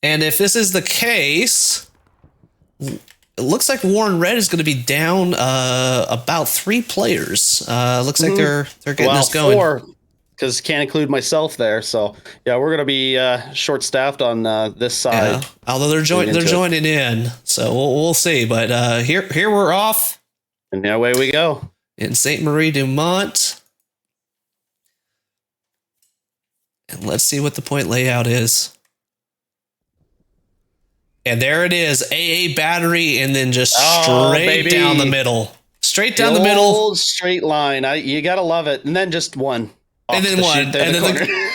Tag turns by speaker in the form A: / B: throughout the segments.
A: And if this is the case, it looks like Warren Red is going to be down about 3 players. Looks like they're getting this going.
B: 4, because can't include myself there. So yeah, we're going to be short-staffed on this side.
A: Yeah. Although they're joining in, so we'll see. But here we're off,
B: and away we go
A: in St. Marie DU-MONT. And let's see what the point layout is. And there it is, AA battery, and then just straight down the middle. Straight down the middle.
B: Straight line. You got to love it. And then just one.
A: And then one. And then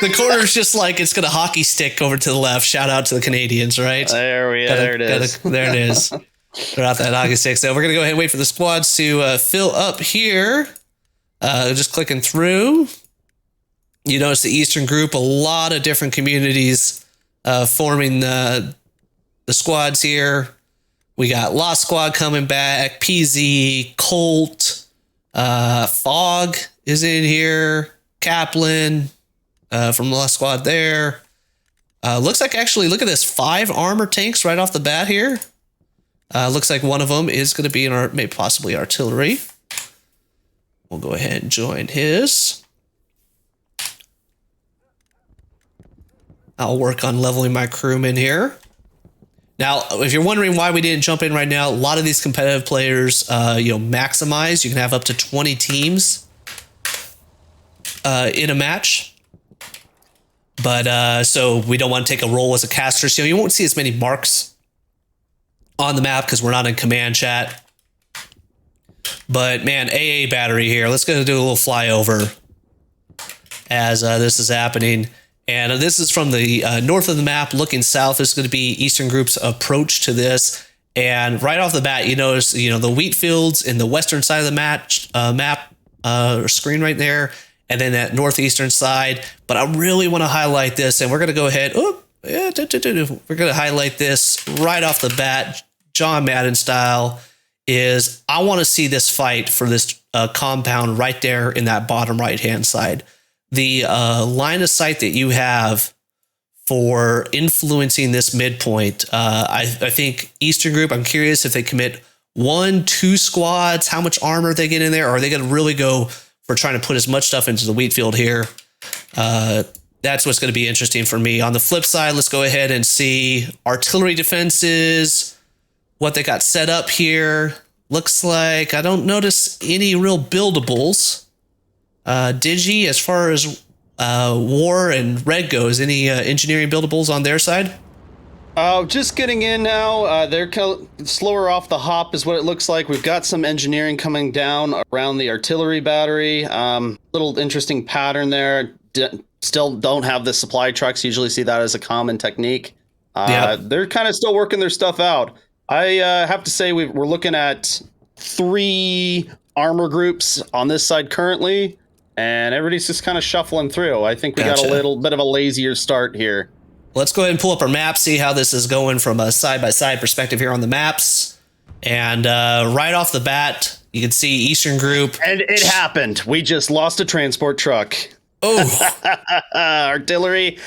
A: the corner's just like it's going to hockey stick over to the left. Shout out to the Canadians, right?
B: There it is.
A: There it is. Throw out that hockey stick. So we're going to go ahead and wait for the squads to fill up here. Just clicking through. You notice the Eastern group, a lot of different communities forming the squads here. We got Lost Squad coming back, PZ, Colt, Fog is in here, Kaplan from Lost Squad there. Looks like actually, look at this, 5 armor tanks right off the bat here. Looks like one of them is going to be in our, maybe possibly artillery. We'll go ahead and join his. I'll work on leveling my crewmen here. Now, if you're wondering why we didn't jump in right now, a lot of these competitive players, maximize. You can have up to 20 teams in a match. But so we don't want to take a role as a caster. So you won't see as many marks on the map because we're not in command chat. But man, AA battery here. Let's go do a little flyover as this is happening. And this is from the north of the map looking south. This is going to be Eastern Group's approach to this. And right off the bat, you notice, the wheat fields in the western side of the map screen right there. And then that northeastern side. But I really want to highlight this. And we're going to go ahead. We're going to highlight this right off the bat. John Madden style is I want to see this fight for this compound right there in that bottom right-hand side. The line of sight that you have for influencing this midpoint, I think Eastern Group, I'm curious if they commit 1, 2 squads, how much armor they get in there, or are they going to really go for trying to put as much stuff into the wheat field here? That's what's going to be interesting for me. On the flip side, let's go ahead and see artillery defenses, what they got set up here. Looks like I don't notice any real buildables. Digi, as far as War and Red goes, any engineering buildables on their side?
B: Just getting in now. They're slower off the hop is what it looks like. We've got some engineering coming down around the artillery battery. Little interesting pattern there. Still don't have the supply trucks. Usually see that as a common technique. They're kind of still working their stuff out. I have to say we're looking at 3 armor groups on this side currently. And everybody's just kind of shuffling through. I think we got a little bit of a lazier start here.
A: Let's go ahead and pull up our map, see how this is going from a side-by-side perspective here on the maps. And right off the bat, you can see Eastern Group.
B: And it happened. We just lost a transport truck.
A: Oh.
B: Artillery.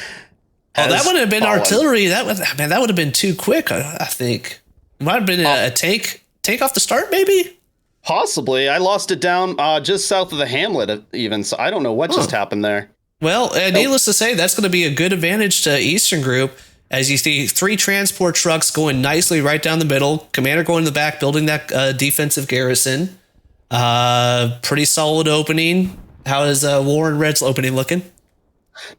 A: Oh, that wouldn't have been artillery. That would have been too quick, I think. It might have been a tank off the start, maybe?
B: Possibly. I lost it down just south of the hamlet even, so I don't know what just happened there.
A: Well, needless to say, that's going to be a good advantage to Eastern Group, as you see 3 transport trucks going nicely right down the middle, commander going in the back, building that defensive garrison. Pretty solid opening. How is Warren Red's opening looking?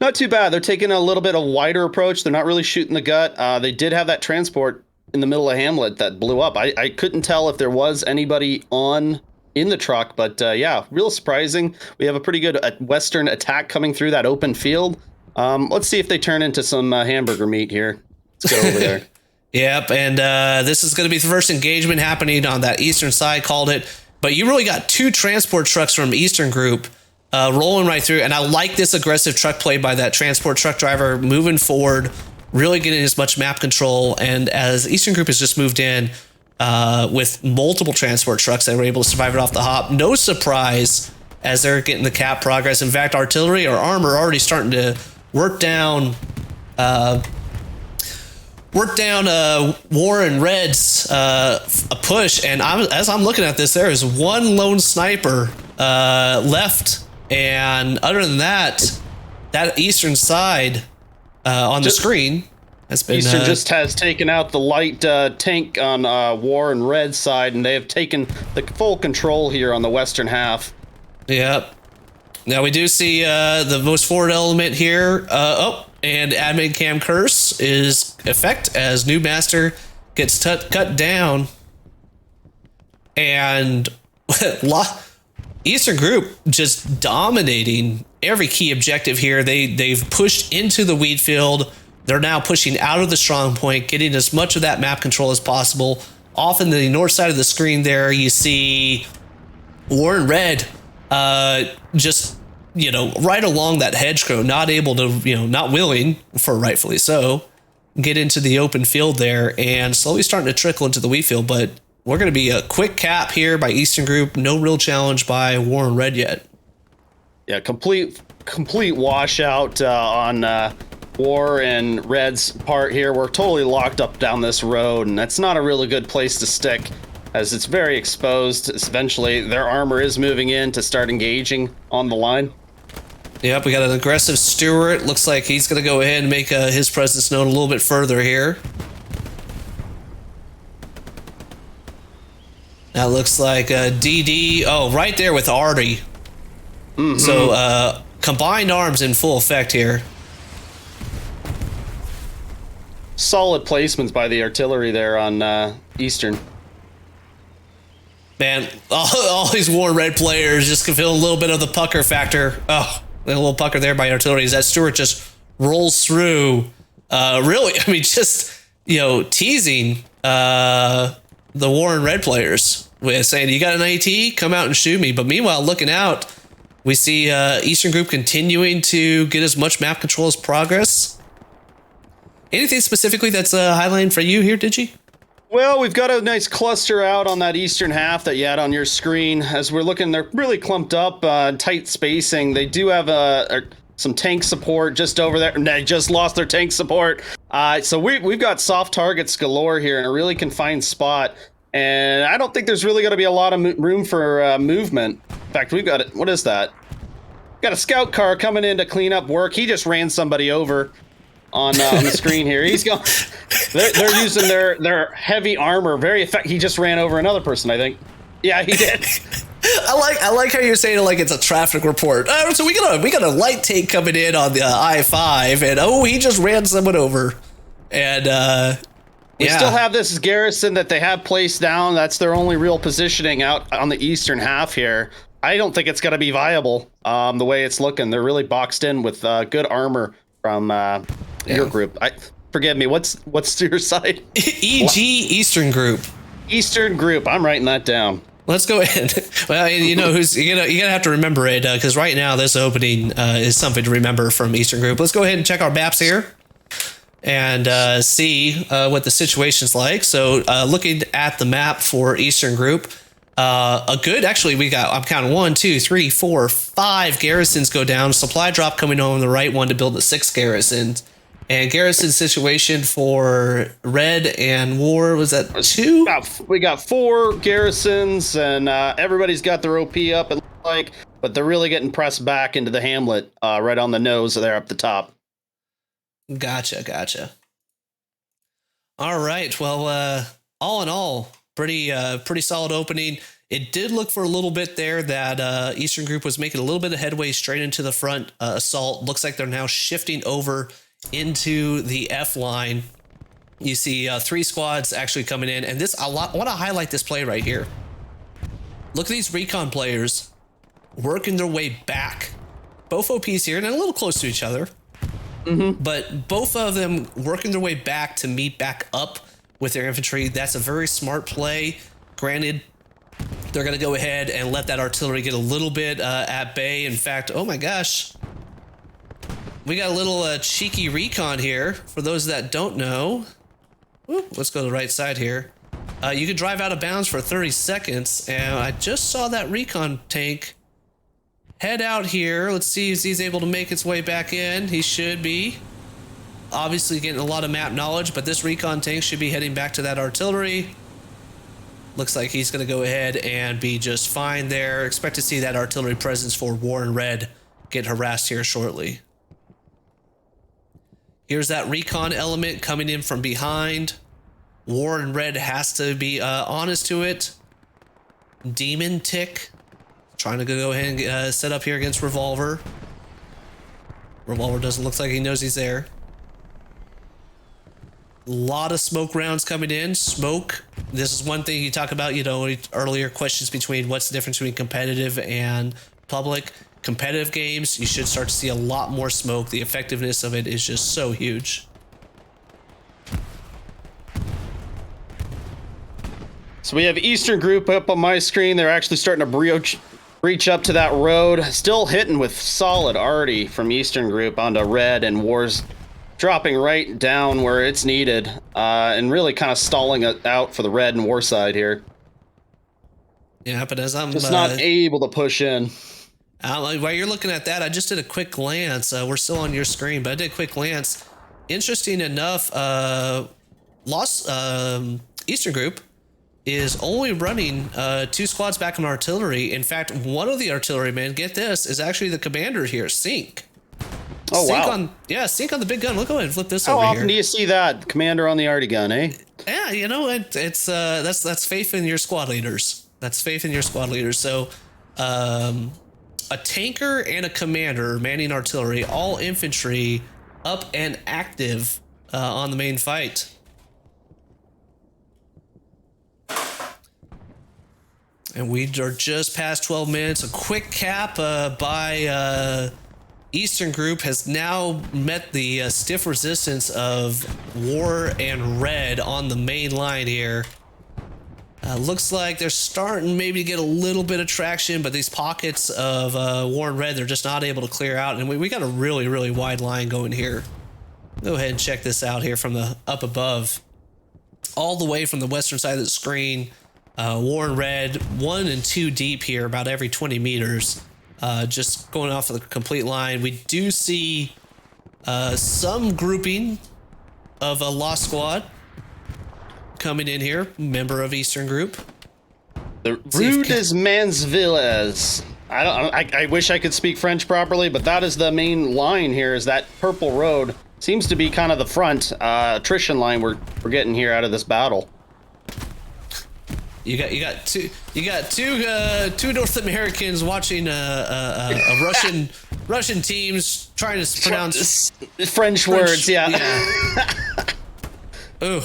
B: Not too bad. They're taking a little bit of wider approach. They're not really shooting the gut. They did have that transport in the middle of Hamlet that blew up. I couldn't tell if there was anybody in the truck, but yeah, real surprising. We have a pretty good Western attack coming through that open field. Let's see if they turn into some hamburger meat here. Let's go over there.
A: Yep, and this is going to be the first engagement happening on that eastern side, called it. But you really got 2 transport trucks from Eastern Group rolling right through, and I like this aggressive truck play by that transport truck driver moving forward, really getting as much map control. And as Eastern Group has just moved in with multiple transport trucks that were able to survive it off the hop, no surprise as they're getting the cap progress. In fact, artillery or armor already starting to work down work down War and Red's a push, and as I'm looking at this, there is one lone sniper left, and other than that, that eastern side on the screen has been
B: Eastern just has taken out the light tank on War and Red side, and they have taken the full control here on the western half.
A: Yep. Now we do see the most forward element here. And admin cam curse is effect as new master gets cut down, and Eastern group just dominating every key objective here. They've pushed into the wheat field. They're now pushing out of the strong point, getting as much of that map control as possible. Off in the north side of the screen there, you see War and Red just, right along that hedgerow, not able to, not willing, for rightfully so, get into the open field there, and slowly starting to trickle into the wheat field. But we're going to be a quick cap here by Eastern Group. No real challenge by War and Red yet.
B: Yeah, complete washout on War and Red's part here. We're totally locked up down this road, and that's not a really good place to stick, as it's very exposed. Eventually, their armor is moving in to start engaging on the line.
A: Yep, we got an aggressive Stewart. Looks like he's going to go ahead and make his presence known a little bit further here. That looks like DD. Oh, right there with Artie. Mm-hmm. So combined arms in full effect here.
B: Solid placements by the artillery there on Eastern.
A: Man, all these War Red players just can feel a little bit of the pucker factor. Oh, a little pucker there by artillery as that Stewart just rolls through. Really, I mean, just, teasing the War and Red players with saying, you got an AT? Come out and shoot me. But meanwhile, looking out, we see Eastern Group continuing to get as much map control as progress. Anything specifically that's highlighting for you here, Digi?
B: Well, we've got a nice cluster out on that eastern half that you had on your screen. As we're looking, they're really clumped up, tight spacing. They do have some tank support just over there. And they just lost their tank support. So we've got soft targets galore here in a really confined spot. And I don't think there's really going to be a lot of room for movement. In fact, we've got what is that? Got a scout car coming in to clean up work. He just ran somebody over on the screen here. He's going. They're using their heavy armor very effective. He just ran over another person, I think. Yeah, he did.
A: I like how you're saying it like it's a traffic report. So we got a light tank coming in on the I-5, and he just ran someone over. And
B: we still have this garrison that they have placed down. That's their only real positioning out on the eastern half here. I don't think it's going to be viable the way it's looking. They're really boxed in with good armor from your group. Forgive me. What's your side?
A: EG Eastern Group.
B: Eastern Group. I'm writing that down.
A: Let's go ahead. Well, you're gonna have to remember it because right now this opening is something to remember from Eastern Group. Let's go ahead and check our maps here and see what the situation's like. So looking at the map for Eastern Group, I'm counting 1, 2, 3, 4, 5 garrisons go down. Supply drop coming on the right one to build the 6 garrisons. And garrison situation for Red and War, was that 2?
B: We got 4 garrisons, and everybody's got their OP up, it looks like, but they're really getting pressed back into the hamlet right on the nose there up the top.
A: Gotcha. All right. Well, all in all, pretty solid opening. It did look for a little bit there that Eastern Group was making a little bit of headway straight into the front assault. Looks like they're now shifting over into the F line. You see 3 squads actually coming in, and I want to highlight this play right here. Look at these recon players working their way back. Both OPs here, and a little close to each other. Mm-hmm. But both of them working their way back to meet back up with their infantry. That's a very smart play. Granted, they're going to go ahead and let that artillery get a little bit at bay. In fact, oh my gosh, we got a little cheeky recon here. For those that don't know, let's go to the right side here. You can drive out of bounds for 30 seconds, and I just saw that recon tank head out here. Let's see if he's able to make its way back in. He should be. obviously getting a lot of map knowledge, but this recon tank should be heading back to that artillery. Looks like he's going to go ahead and be just fine there. Expect to see that artillery presence for War and Red get harassed here shortly. Here's that recon element coming in from behind. War and Red has to be honest to it. Demon Tick trying to go ahead and set up here against Revolver. Revolver doesn't look like he knows he's there. A lot of smoke rounds coming in. Smoke. This is one thing you talk about, earlier questions between what's the difference between competitive and public. Competitive games, you should start to see a lot more smoke. The effectiveness of it is just so huge.
B: So we have Eastern Group up on my screen. They're actually starting to breach up to that road. Still hitting with solid arty from Eastern Group onto Red, and War's dropping right down where it's needed, and really kind of stalling it out for the Red and War side here.
A: Yeah, but as I'm
B: just not able to push in.
A: While you're looking at that, I just did a quick glance. We're still on your screen, but I did a quick glance. Interesting enough, Eastern Group is only running 2 squads back on artillery. In fact, one of the artillerymen, get this, is actually the commander here, Sync.
B: Oh,
A: Sync
B: wow.
A: Sync on the big gun. Look, go ahead and flip this over
B: here.
A: here.
B: How often do you see that? Commander on the arty gun, eh?
A: Yeah, it's that's faith in your squad leaders. That's faith in your squad leaders. So, a tanker and a commander manning artillery, all infantry, up and active on the main fight. And we are just past 12 minutes. A quick cap by Eastern Group has now met the stiff resistance of War and Red on the main line here. Looks like they're starting maybe to get a little bit of traction, but these pockets of War and Red, they're just not able to clear out. And we got a really, really wide line going here. Go ahead and check this out here from the up above. All the way from the western side of the screen. War and Red, 1 and 2 deep here, about every 20 meters. Just going off of the complete line. We do see some grouping of a Lost Squad coming in here, member of Eastern Group.
B: The Rue des Mansvilles. I wish I could speak French properly, but that is the main line here. Is that purple road? Seems to be kind of the front attrition line we're getting here out of this battle.
A: You got two North Americans watching a Russian teams trying to pronounce
B: French words. Yeah.
A: Ooh.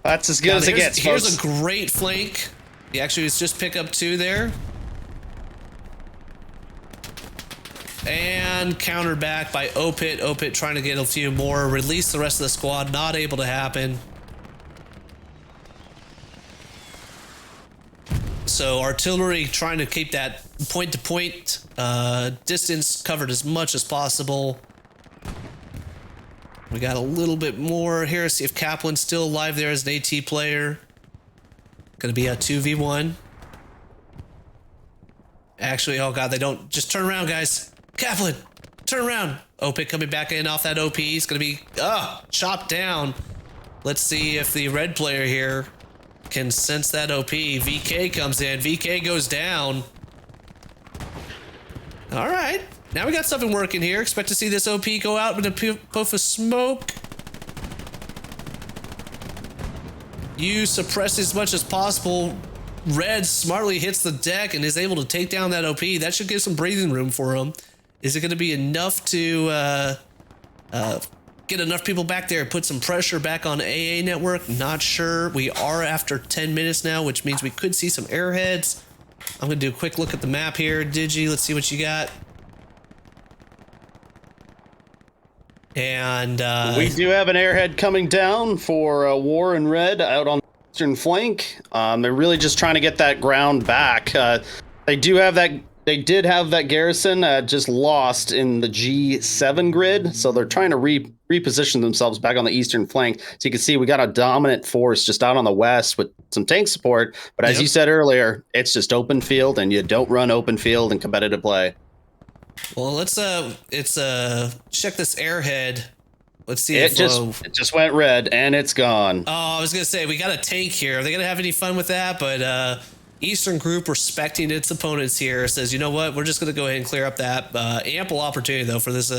B: That's as good as it gets, folks.
A: Here's a great flank. He actually was just pick up 2 there. And countered back by Opit. Opit trying to get a few more. Release the rest of the squad. Not able to happen. So artillery trying to keep that point-to-point distance covered as much as possible. We got a little bit more here. See if Kaplan's still alive there as an AT player. Gonna be a 2v1. Actually, oh god, they don't. Just turn around, guys. Kaplan, turn around. Opit coming back in off that OP. He's gonna be chopped down. Let's see if the red player here can sense that OP. VK comes in. VK goes down. All right. Now we got something working here. Expect to see this OP go out with a puff of smoke. You suppress as much as possible. Red smartly hits the deck and is able to take down that OP. That should give some breathing room for him. Is it going to be enough to get enough people back there, put some pressure back on AA network? Not sure. We are after 10 minutes now, which means we could see some airheads. I'm going to do a quick look at the map here. Digi, let's see what you got. And
B: we do have an airhead coming down for War and Red out on the eastern flank. They're really just trying to get that ground back. They did have that garrison just lost in the G7 grid, so they're trying to reposition themselves back on the eastern flank. So you can see we got a dominant force just out on the west with some tank support. But as you said earlier, it's just open field, and you don't run open field in competitive play.
A: Well, let's check this airhead Let's see
B: It
A: if
B: just went red and it's gone.
A: Oh, I was gonna say we got a tank here. Are they gonna have any fun with that? But Eastern Group, respecting its opponents here, says, you know what? We're just gonna go ahead and clear up that. Ample opportunity though for this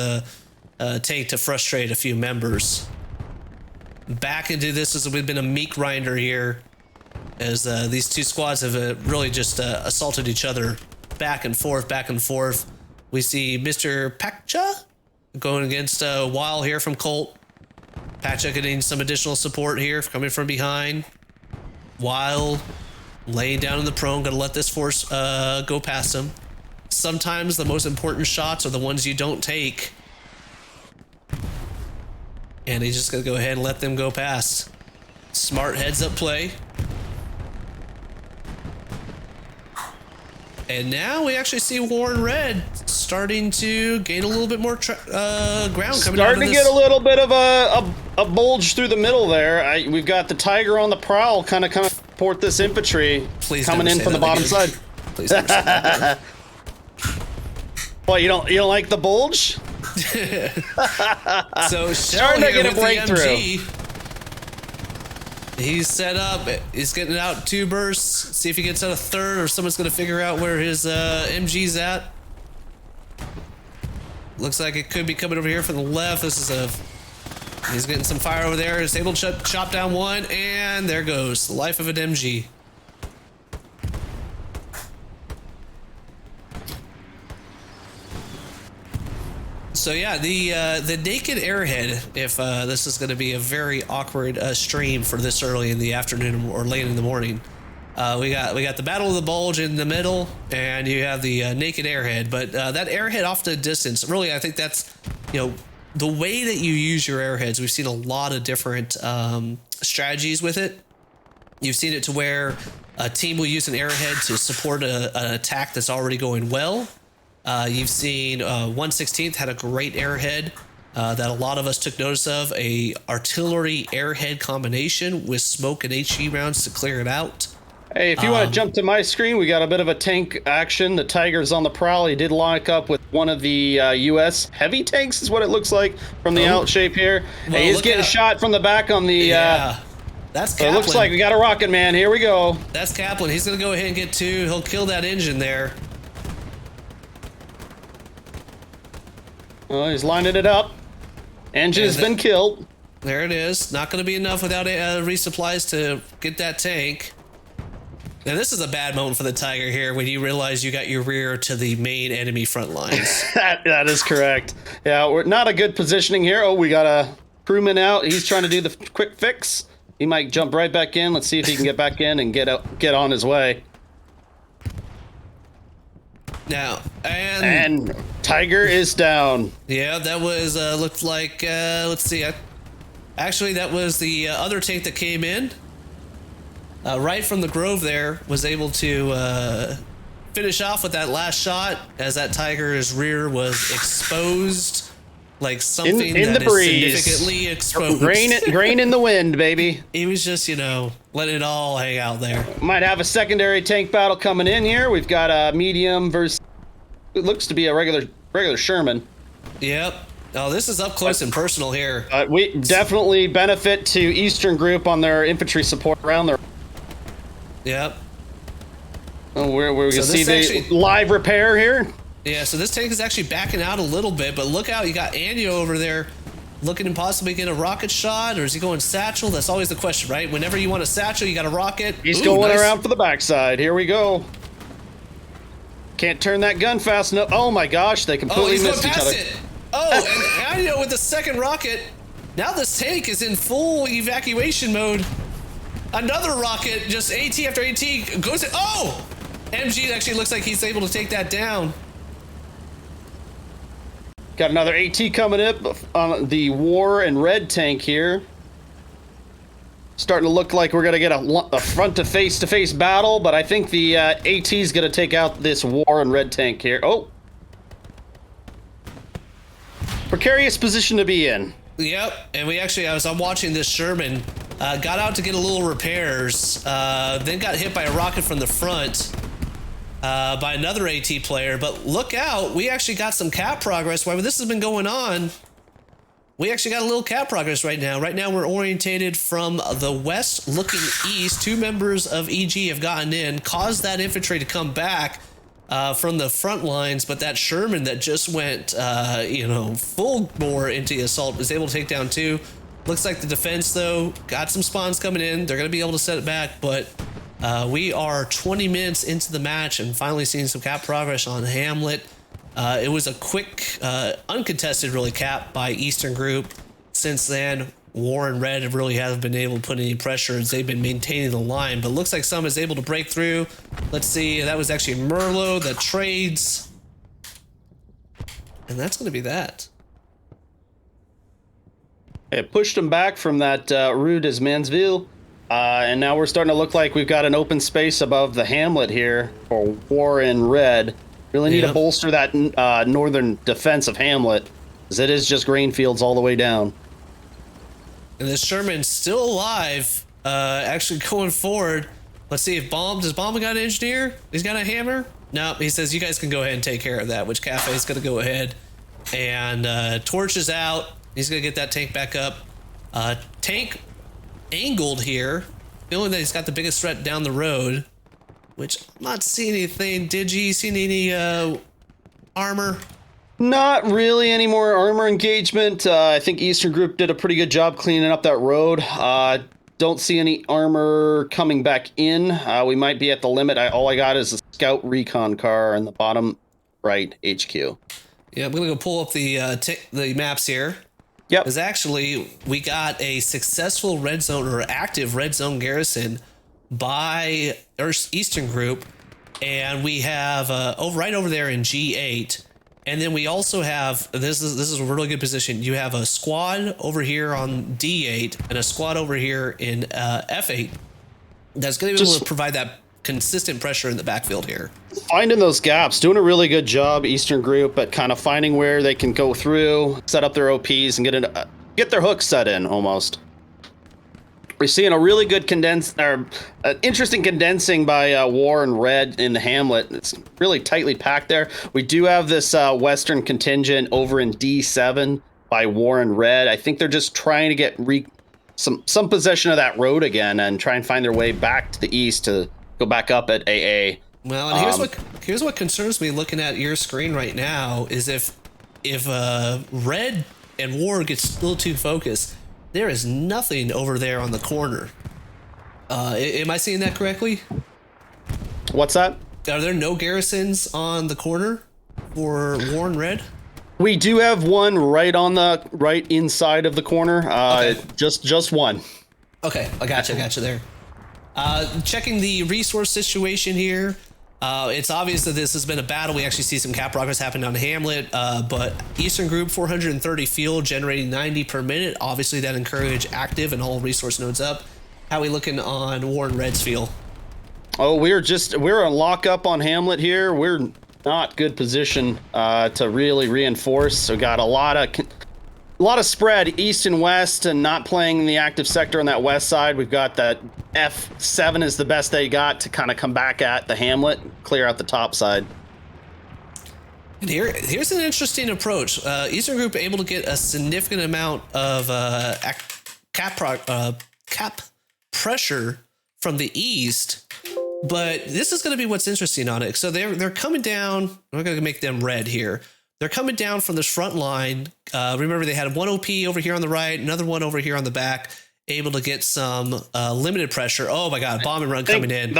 A: tank to frustrate a few members. Back into this as we've been a meat grinder here, as these two squads have really just assaulted each other back and forth, back and forth. We see Mr. Pakcha going against Weil here from Colt. Pakcha getting some additional support here coming from behind. Weil laying down in the prone, gonna let this force go past him. Sometimes the most important shots are the ones you don't take. And he's just gonna go ahead and let them go past. Smart heads up play. And now we actually see Warren Red starting to gain a little bit more ground coming
B: Starting to get a little bit of a bulge through the middle there. We've got the Tiger on the prowl, kind of support this infantry.
A: Please
B: coming in from the bottom side.
A: Please never say that.
B: Well, you don't like the bulge?
A: So
B: Starting to get a breakthrough.
A: He's set up. He's getting out two bursts. See if he gets out a third, or someone's going to figure out where his MG's at. Looks like it could be coming over here from the left. This is he's getting some fire over there. He's able to chop down one, and there goes the life of an MG. So yeah, the naked airhead, if this is going to be a very awkward stream for this early in the afternoon or late in the morning, we got the Battle of the Bulge in the middle, and you have the naked airhead. But that airhead off to a distance, really, I think that's, the way that you use your airheads. We've seen a lot of different strategies with it. You've seen it to where a team will use an airhead to support an attack that's already going well. You've seen 1/16th had a great airhead that a lot of us took notice of, a artillery airhead combination with smoke and HE rounds to clear it out.
B: Hey, if you want to jump to my screen, we got a bit of a tank action. The Tiger's on the prowl. He did lock up with one of the U.S. heavy tanks, is what it looks like from the out shape here.
A: Well,
B: hey, he's getting shot from the back on the...
A: Yeah, that's Kaplan.
B: It looks like we got a rocket man. Here we go.
A: That's Kaplan. He's going to go ahead and get two. He'll kill that engine there.
B: Oh, he's lining it up. Engine has been killed.
A: There it is. Not going to be enough without resupplies to get that tank. Now, this is a bad moment for the Tiger here when you realize you got your rear to the main enemy front lines.
B: That is correct. Yeah, we're not a good positioning here. Oh, we got a crewman out. He's trying to do the quick fix. He might jump right back in. Let's see if he can get back in and get on his way.
A: Now,
B: and Tiger is down.
A: Yeah, that was looked like let's see. Actually, that was the other tank that came in right from the Grove. There was able to finish off with that last shot as that Tiger's rear was exposed, like something
B: in
A: that
B: the
A: is
B: breeze.
A: Significantly exposed.
B: Grain in the wind, baby.
A: He was just, letting it all hang out there.
B: Might have a secondary tank battle coming in here. We've got a medium versus, it looks to be a regular Sherman.
A: Yep. Oh, this is up close and personal here.
B: We definitely benefit to Eastern Group on their infantry support around there.
A: Yep.
B: Oh, where we can see the live repair here.
A: Yeah, so this tank is actually backing out a little bit, but look out, you got Anyo over there looking to possibly get a rocket shot, or is he going satchel? That's always the question, right? Whenever you want a satchel, you got a rocket.
B: He's going around for the backside. Here we go. Can't turn that gun fast enough. Oh my gosh, they completely missed each other.
A: Oh, and Anyo with the second rocket. Now this tank is in full evacuation mode. Another rocket, just AT after AT goes in. Oh! MG actually looks like he's able to take that down.
B: Got another AT coming up on the War and Red tank here. Starting to look like we're going to get a front to face battle, but I think the AT is going to take out this War and Red tank here. Oh. Precarious position to be in.
A: Yep, and I'm watching this Sherman, got out to get a little repairs, then got hit by a rocket from the front by another AT player. But look out, we actually got some cap progress while this has been going on. we actually got a little cap progress right now. Right now, we're orientated from the west looking east. 2 members of EG have gotten in, caused that infantry to come back from the front lines, but that Sherman that just went, full bore into the assault was able to take down 2. Looks like the defense, though, got some spawns coming in. They're going to be able to set it back, but we are 20 minutes into the match and finally seeing some cap progress on Hamlet. It was a quick, uncontested, really, cap by Eastern Group. Since then, War and Red really haven't been able to put any pressure as they've been maintaining the line, but looks like some is able to break through. Let's see, that was actually Merlot that trades. And that's going to be that.
B: It pushed him back from that Rue des Mansville, and now we're starting to look like we've got an open space above the Hamlet here for War and Red. Really need to bolster that northern defense of Hamlet, as it is just grain fields all the way down.
A: And this Sherman's still alive, actually going forward. Let's see if does Bomb got an engineer? He's got a hammer? No, he says you guys can go ahead and take care of that, which Cafe's going to go ahead and torch is out. He's going to get that tank back up. Tank angled here, feeling that he's got the biggest threat down the road, which I'm not seeing anything. Did you see any armor?
B: Not really any more armor engagement. I think Eastern Group did a pretty good job cleaning up that road. Don't see any armor coming back in. We might be at the limit. All I got is a scout recon car in the bottom right HQ.
A: Yeah, I'm going to go pull up the maps here.
B: Yep.
A: Because actually, we got a successful red zone or active red zone garrison by Eastern Group, and we have right over there in G8, and then we also have this is a really good position. You have a squad over here on D8 and a squad over here in F8 that's going to be able to provide that consistent pressure in the backfield here.
B: Finding those gaps, doing a really good job, Eastern Group, at kind of finding where they can go through, set up their OPs, and get their hooks set in almost. We're seeing a really good interesting condensing by War and Red in the Hamlet. It's really tightly packed there. We do have this Western contingent over in D7 by War and Red. I think they're just trying to get some possession of that road again and try and find their way back to the east to go back up at AA.
A: Well, and here's what concerns me looking at your screen right now is if Red and War gets a little too focused, there is nothing over there on the corner. Am I seeing that correctly?
B: What's that?
A: Are there no garrisons on the corner for War and Red?
B: We do have one right inside of the corner. Okay. Just one.
A: Okay, I gotcha there. Checking the resource situation here. It's obvious that this has been a battle. We actually see some cap progress happen on Hamlet, but Eastern Group 430 fuel generating 90 per minute. Obviously, that encouraged active and all resource nodes up. How are we looking on War and Red's fuel?
B: Oh, we're on lockup on Hamlet here. We're not good position to really reinforce. We got a lot of spread east and west, and not playing the active sector on that west side. We've got that F7 is the best they got to kind of come back at the Hamlet, clear out the top side.
A: And here's an interesting approach. Eastern Group able to get a significant amount of cap pressure from the east, but this is going to be what's interesting on it. So they're coming down. We're going to make them red here. They're coming down from this front line. Remember, they had one OP over here on the right, another one over here on the back, able to get some limited pressure. Oh my God, bomb and run coming in.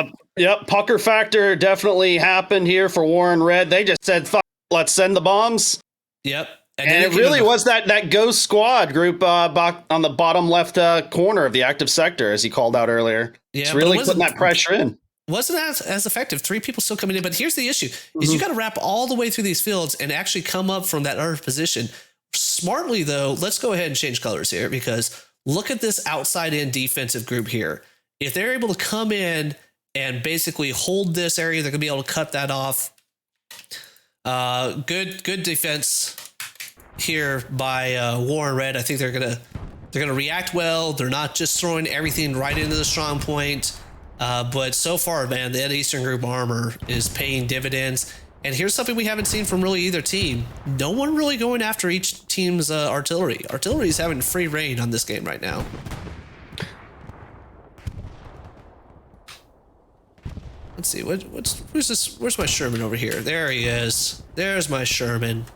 B: Pucker factor definitely happened here for War and Red. They just said, "Fuck, let's send the bombs."
A: Yep.
B: And it really was that ghost squad group on the bottom left corner of the active sector, as he called out earlier.
A: Yeah,
B: it's really putting that pressure in.
A: Wasn't as effective. 3 people still coming in, but here's the issue: is you got to wrap all the way through these fields and actually come up from that other position. Smartly, though, let's go ahead and change colors here, because look at this outside in defensive group here. If they're able to come in and basically hold this area, they're gonna be able to cut that off. Good defense here by War and Red. I think they're gonna react well. They're not just throwing everything right into the strong point. But so far, man, that Eastern Group armor is paying dividends. And here's something we haven't seen from really either team. No one really going after each team's artillery. Artillery is having free reign on this game right now. Let's see, who's this? Where's my Sherman over here? There he is. There's my Sherman.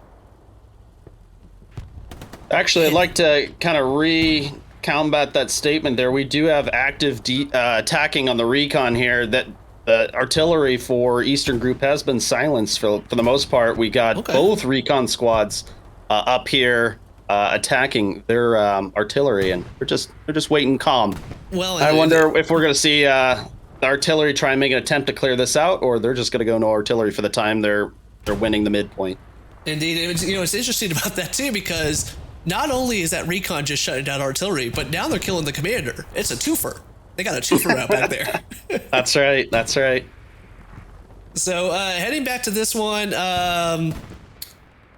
B: Actually, I'd like to kind of re-combat that statement there. We do have active attacking on the recon here. That the artillery for Eastern Group has been silenced for the most part. We got both recon squads up here attacking their artillery, and they're just waiting calm. Well, I wonder if we're going to see the artillery try and make an attempt to clear this out, or they're just going to go no artillery for the time they're winning the midpoint. Indeed,
A: it's interesting about that too, because not only is that recon just shutting down artillery, but now they're killing the commander. It's a twofer. They got a twofer out back there.
B: That's right. That's right.
A: So heading back to this one, I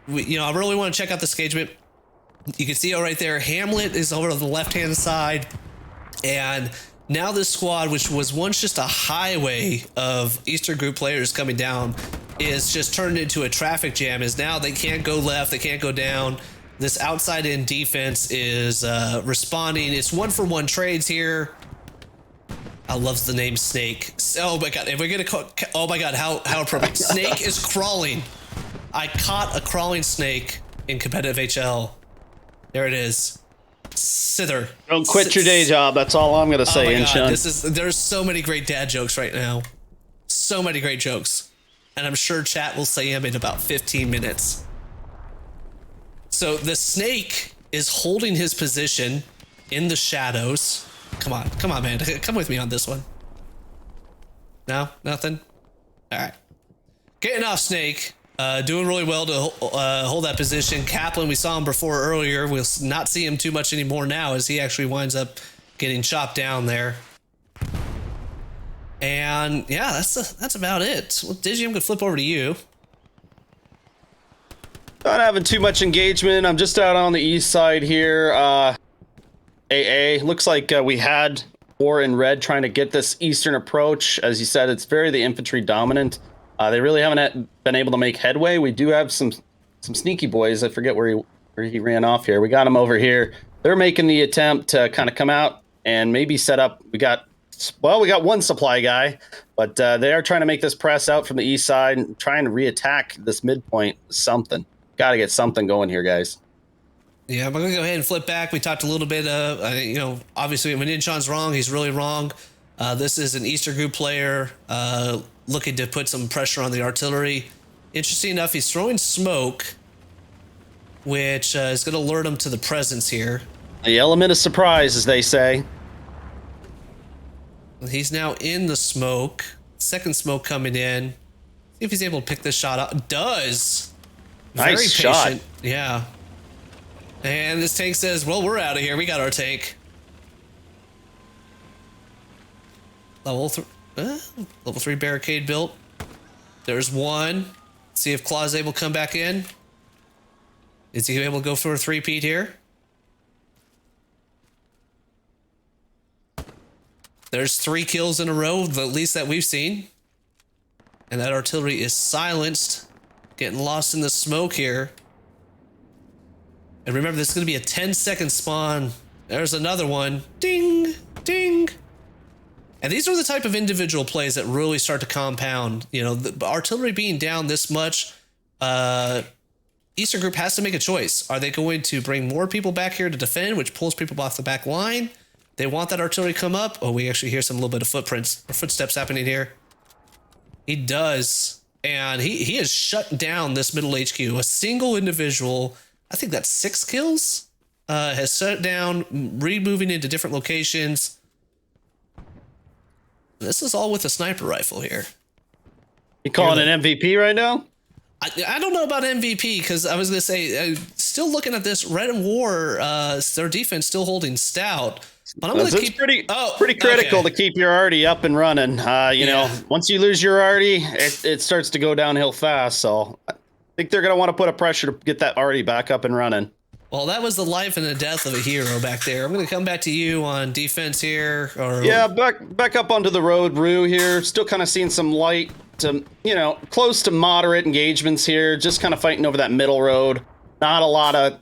A: really want to check out this engagement. You can see right there, Hamlet is over on the left-hand side, and now this squad, which was once just a highway of Eastern Group players coming down, is just turned into a traffic jam. Is now they can't go left, they can't go down. This outside-in defense is responding. It's 1-for-1 trades here. I love the name Snake. Oh my god, if we're gonna call, oh my god, how appropriate. Snake is crawling. I caught a crawling snake in competitive HL. There it is. Sither.
B: Don't quit your day job. That's all I'm gonna say,
A: Inshun. There's so many great dad jokes right now. So many great jokes. And I'm sure chat will say them in about 15 minutes. So the snake is holding his position in the shadows. Come on, man. Come with me on this one. No? Nothing? All right. Getting off Snake. Doing really well to hold that position. Kaplan, we saw him before earlier. We'll not see him too much anymore now as he actually winds up getting chopped down there. And yeah, that's about it. Well, Digi, I'm going to flip over to you.
B: Not having too much engagement. I'm just out on the east side here. AA. Looks like we had war in red trying to get this eastern approach. As you said, it's very the infantry dominant. They really haven't been able to make headway. We do have some sneaky boys. I forget where he ran off here. We got him over here. They're making the attempt to kind of come out and maybe set up. We got one supply guy, but they are trying to make this press out from the east side and trying to reattack this midpoint. Something. Got to get something going here, guys.
A: Yeah, I'm going to go ahead and flip back. We talked a little bit, obviously when Inshon's wrong, he's really wrong. This is an Eastern Group player looking to put some pressure on the artillery. Interesting enough, he's throwing smoke, which is going to alert him to the presence here.
B: The element of surprise, as they say.
A: He's now in the smoke. Second smoke coming in. See if he's able to pick this shot up. Does.
B: Nice
A: Very
B: shot.
A: patient. Yeah. And this tank says, well, we're out of here. We got our tank. Level 3 barricade built. There's one. See if Claw's able to come back in. Is he able to go for a three-peat here? There's 3 kills in a row, the least that we've seen. And that artillery is silenced. Getting lost in the smoke here. And remember, this is going to be a 10-second spawn. There's another one. Ding! Ding! And these are the type of individual plays that really start to compound. You know, the artillery being down this much, Eastern Group has to make a choice. Are they going to bring more people back here to defend, which pulls people off the back line? They want that artillery to come up. Oh, we actually hear some little bit of footsteps happening here. He does. And he has shut down this middle HQ. A single individual, I think that's 6 kills, has shut down, removing into different locations. This is all with a sniper rifle here.
B: You calling an MVP right now?
A: I don't know about MVP, because I was going to say, still looking at this, Red and War, their defense still holding stout. But I'm going to keep
B: pretty critical to keep your arty up and running. You know, once you lose your arty, it starts to go downhill fast. So I think they're going to want to put a pressure to get that arty back up and running.
A: Well, that was the life and the death of a hero back there. I'm going to come back to you on defense here.
B: Yeah, back up onto the road, Rue here. Still kind of seeing some light to, close to moderate engagements here, just kind of fighting over that middle road. Not a lot of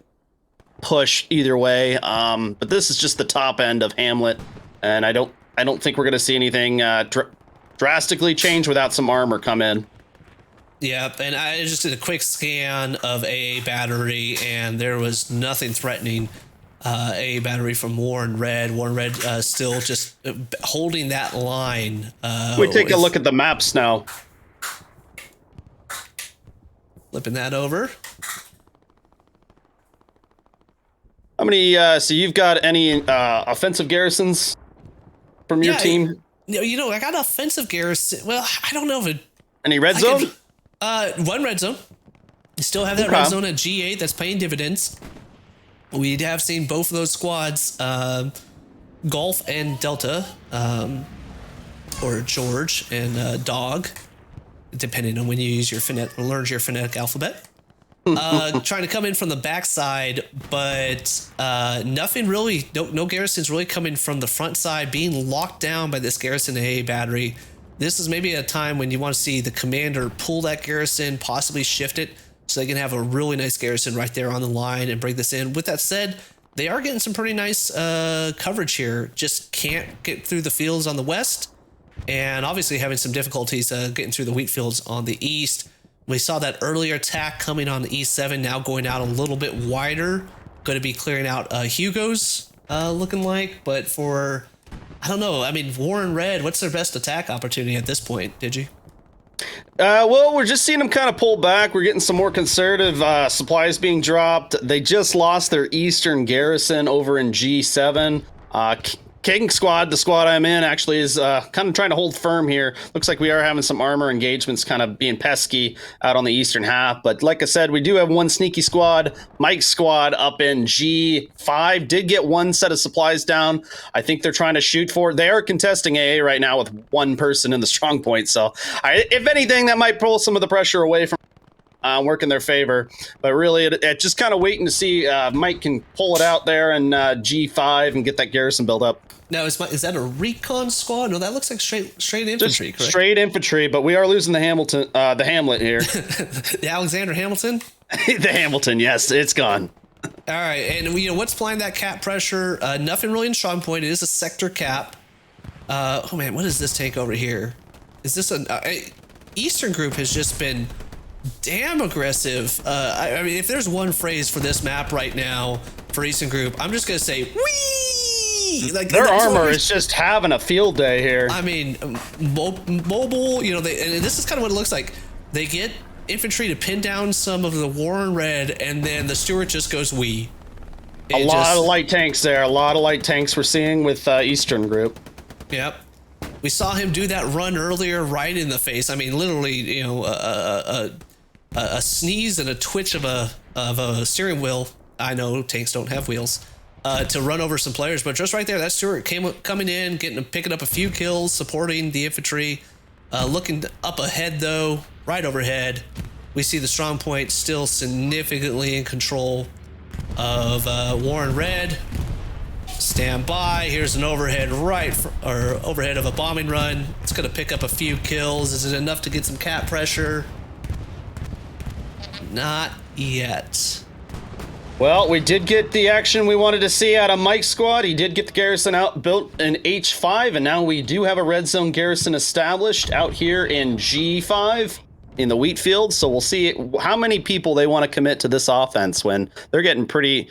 B: push either way. But this is just the top end of Hamlet, and I don't think we're going to see anything drastically change without some armor come in.
A: Yeah, and I just did a quick scan of AA battery, and there was nothing threatening AA battery from Warren Red. Warren Red still just holding that line.
B: We take a look at the maps now.
A: Flipping that over.
B: How many? So you've got any offensive garrisons from your team?
A: I got offensive garrison. Well, I don't know if it.
B: Any red zone?
A: One red zone. You still have that red zone at G8 that's paying dividends. We have seen both of those squads, Golf and Delta, or George and Dog, depending on when you use your learn your phonetic alphabet. Trying to come in from the backside, but nothing really, no garrisons really coming from the front side, being locked down by this garrison AA battery. This is maybe a time when you want to see the commander pull that garrison, possibly shift it, so they can have a really nice garrison right there on the line and bring this in. With that said, they are getting some pretty nice coverage here. Just can't get through the fields on the west, and obviously having some difficulties getting through the wheat fields on the east. We saw that earlier attack coming on the E7, now going out a little bit wider. Going to be clearing out Hugo's looking like, but for, I don't know, I mean, Warren Red, what's their best attack opportunity at this point, did you?
B: Well, we're just seeing them kind of pull back. We're getting some more conservative supplies being dropped. They just lost their eastern garrison over in G7. King Squad, the squad I'm in, actually is kind of trying to hold firm here. Looks like we are having some armor engagements kind of being pesky out on the eastern half. But like I said, we do have one sneaky squad. Mike's squad up in G5 did get one set of supplies down. I think they're trying to shoot for it. They are contesting AA right now with one person in the strong point. So if anything, that might pull some of the pressure away from work in their favor. But really, it just kind of waiting to see Mike can pull it out there in G5 and get that garrison built up.
A: Now, is that a recon squad? No, that looks like straight infantry, correct?
B: Straight infantry, but we are losing the Hamlet here.
A: The Alexander Hamilton?
B: The Hamilton, yes, it's gone.
A: All right, and what's applying that cap pressure? Nothing really in strong point. It is a sector cap. Oh man, what is this tank over here? Is this an Eastern group has just been damn aggressive. I mean, if there's one phrase for this map right now for Eastern group, I'm just gonna say wee. Like
B: their armor is just having a field day here.
A: I mean, mobile. And this is kind of what it looks like. They get infantry to pin down some of the Warren Red, and then the Stuart just goes wee.
B: A lot of light tanks there. A lot of light tanks we're seeing with Eastern group.
A: Yep. We saw him do that run earlier, right in the face. I mean, literally, a sneeze and a twitch of a steering wheel. I know tanks don't have wheels. To run over some players, but just right there, that Stuart coming in, picking up a few kills, supporting the infantry. Looking up ahead though, right overhead, we see the strong point still significantly in control of Warren Red. Stand by. Here's an overhead overhead of a bombing run. It's going to pick up a few kills. Is it enough to get some cap pressure? Not yet.
B: Well, we did get the action we wanted to see out of Mike's squad. He did get the garrison out built in H5, and now we do have a red zone garrison established out here in G5 in the wheat field. So we'll see how many people they want to commit to this offense when they're getting pretty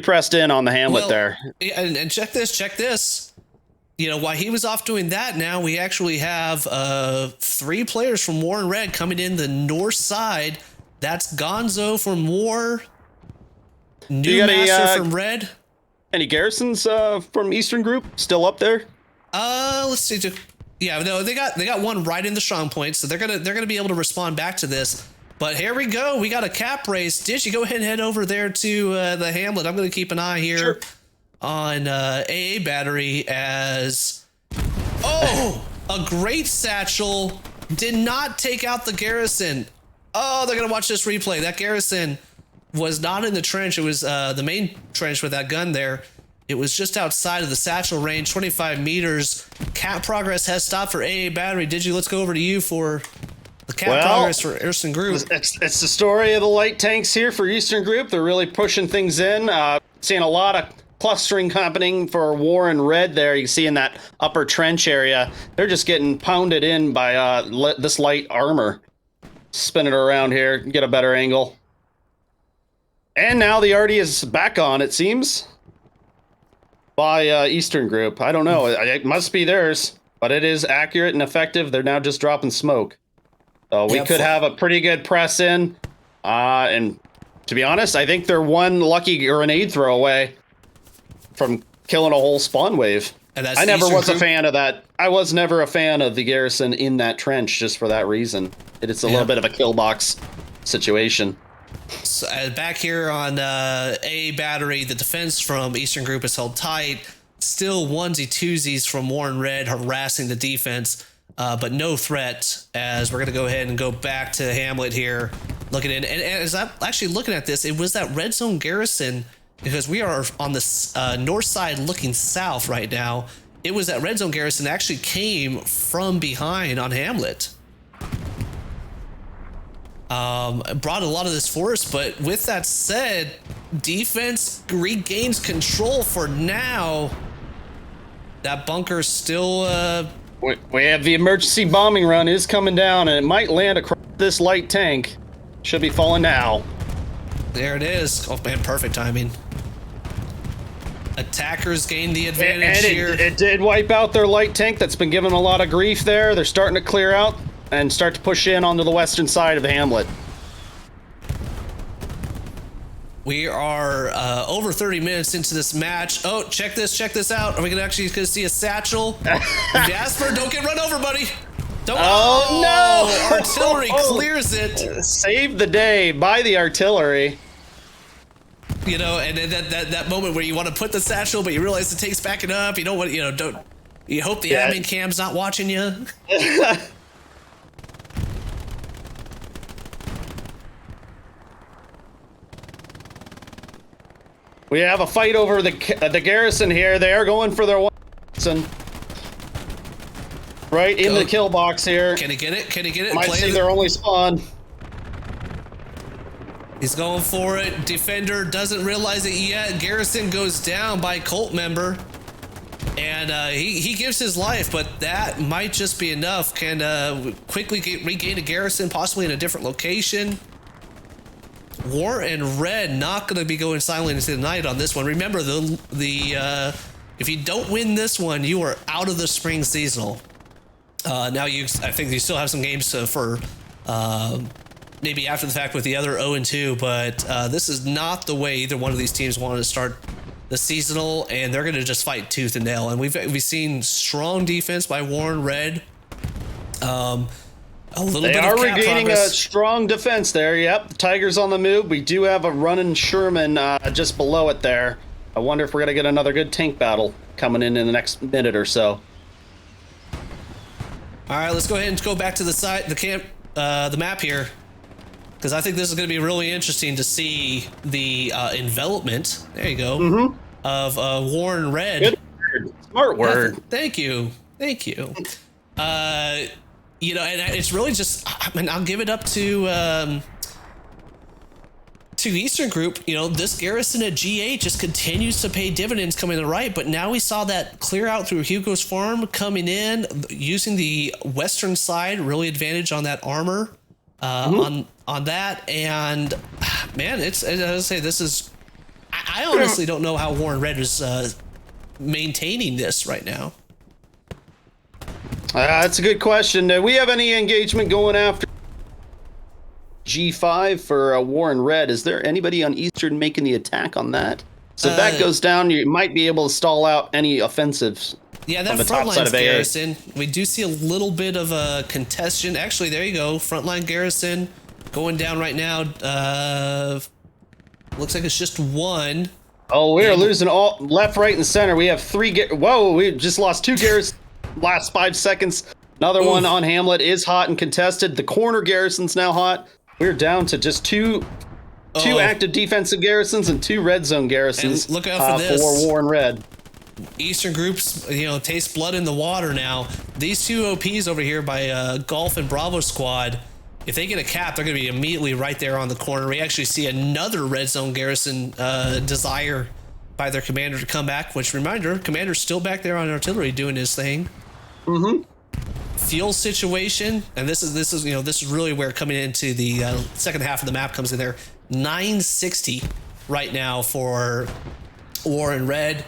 B: pressed in on the Hamlet there.
A: And check this. While he was off doing that, now we actually have 3 players from Warren Red coming in the north side. That's Gonzo from War. New Master from Red.
B: Any garrisons from Eastern Group still up there?
A: Let's see. Yeah, no, they got one right in the strong point, so they're gonna be able to respond back to this. But here we go. We got a cap race. Did you go ahead and head over there to the Hamlet? I'm gonna keep an eye here on AA battery as a great satchel did not take out the garrison. Oh, they're gonna watch this replay. That garrison was not in the trench. It was the main trench with that gun there. It was just outside of the satchel range, 25 meters. Cap progress has stopped for AA battery. Digi, let's go over to you for progress for Eastern Group.
B: It's the story of the light tanks here for Eastern Group. They're really pushing things in. Seeing a lot of clustering happening for Warren Red there. You see in that upper trench area. They're just getting pounded in by this light armor. Spin it around here, get a better angle. And now the arty is back on, it seems, by Eastern Group. I don't know. It must be theirs, but it is accurate and effective. They're now just dropping smoke. So we could have a pretty good press in. And to be honest, I think they're one lucky grenade throw away from killing a whole spawn wave.
A: And that's
B: I never was
A: Group?
B: a fan of that. I was never a fan of the garrison in that trench just for that reason. It's a little bit of a kill box situation.
A: So, back here on A battery, the defense from Eastern Group is held tight. Still onesie twosies from Warren Red harassing the defense, but no threat. As we're going to go ahead and go back to Hamlet here, looking in. And as I'm actually looking at this, it was that red zone garrison, because we are on the north side looking south right now. It was that red zone garrison that actually came from behind on Hamlet. Brought a lot of this force, but with that said, defense regains control for now. That bunker's still
B: we have the emergency bombing run is coming down, and it might land across this light tank. Should be falling now.
A: There it is. Oh man, perfect timing. Attackers gain the advantage here.
B: It did wipe out their light tank that's been given a lot of grief there. They're starting to clear out and start to push in onto the western side of Hamlet.
A: We are over 30 minutes into this match. Oh, check this out. Are we actually gonna see a satchel? Jasper, don't get run over, buddy. Don't.
B: Oh, no!
A: Artillery clears it.
B: Save the day by the artillery.
A: You know, and that moment where you want to put the satchel, but you realize it takes backing up. You don't want, don't. You hope the admin cam's not watching you.
B: We have a fight over the garrison here. They are going for their one. Right in the kill box here.
A: Can he get it? Can he get it?
B: Might see their only spawn.
A: He's going for it. Defender doesn't realize it yet. Garrison goes down by cult member. And he gives his life, but that might just be enough. Can quickly regain a garrison, possibly in a different location. War and Red not going to be going silent into the night on this one. Remember, if you don't win this one, you are out of the spring seasonal. Now I think you still have some games for maybe after the fact with the other 0-2, but this is not the way either one of these teams wanted to start the seasonal, and they're going to just fight tooth and nail. And we've seen strong defense by Warren Red. They are regaining a strong defense there. Yep, the Tiger's on the move. We do have a running Sherman just below it there. I wonder if we're going to get another good tank battle coming in the next minute or so. All right, let's go ahead and go back to the map here, because I think this is going to be really interesting to see the envelopment. There you go. Of Warren Red.
B: Good word. Smart word.
A: Thank you. And it's really just, I'll give it up to Eastern Group. This garrison at G8 just continues to pay dividends coming to the right, but now we saw that clear out through Hugo's farm coming in, using the western side, really advantage on that armor, on that. And man, as I say, this is, I honestly don't know how Warren Red is maintaining this right now.
B: That's a good question. Do we have any engagement going after G5 for Warren Red? Is there anybody on Eastern making the attack on that? So if that goes down, you might be able to stall out any offensives.
A: Yeah, that frontline garrison, we do see a little bit of a contestation. Actually, there you go. Frontline garrison going down right now. Looks like it's just one.
B: Oh, we are losing all left, right, and center. We have whoa, we just lost two garrisons. Last 5 seconds. Another one on Hamlet is hot and contested. The corner garrison's now hot. We're down to just two active defensive garrisons and 2 red zone garrisons.
A: And look out for this.
B: For Warren Red.
A: Eastern Groups, taste blood in the water now. These two OPs over here by Golf and Bravo Squad, if they get a cap, they're going to be immediately right there on the corner. We actually see another red zone garrison desire by their commander to come back, which, reminder, commander's still back there on artillery doing his thing. Fuel situation, and this is really where coming into the second half of the map comes in there. 960 right now for War and Red.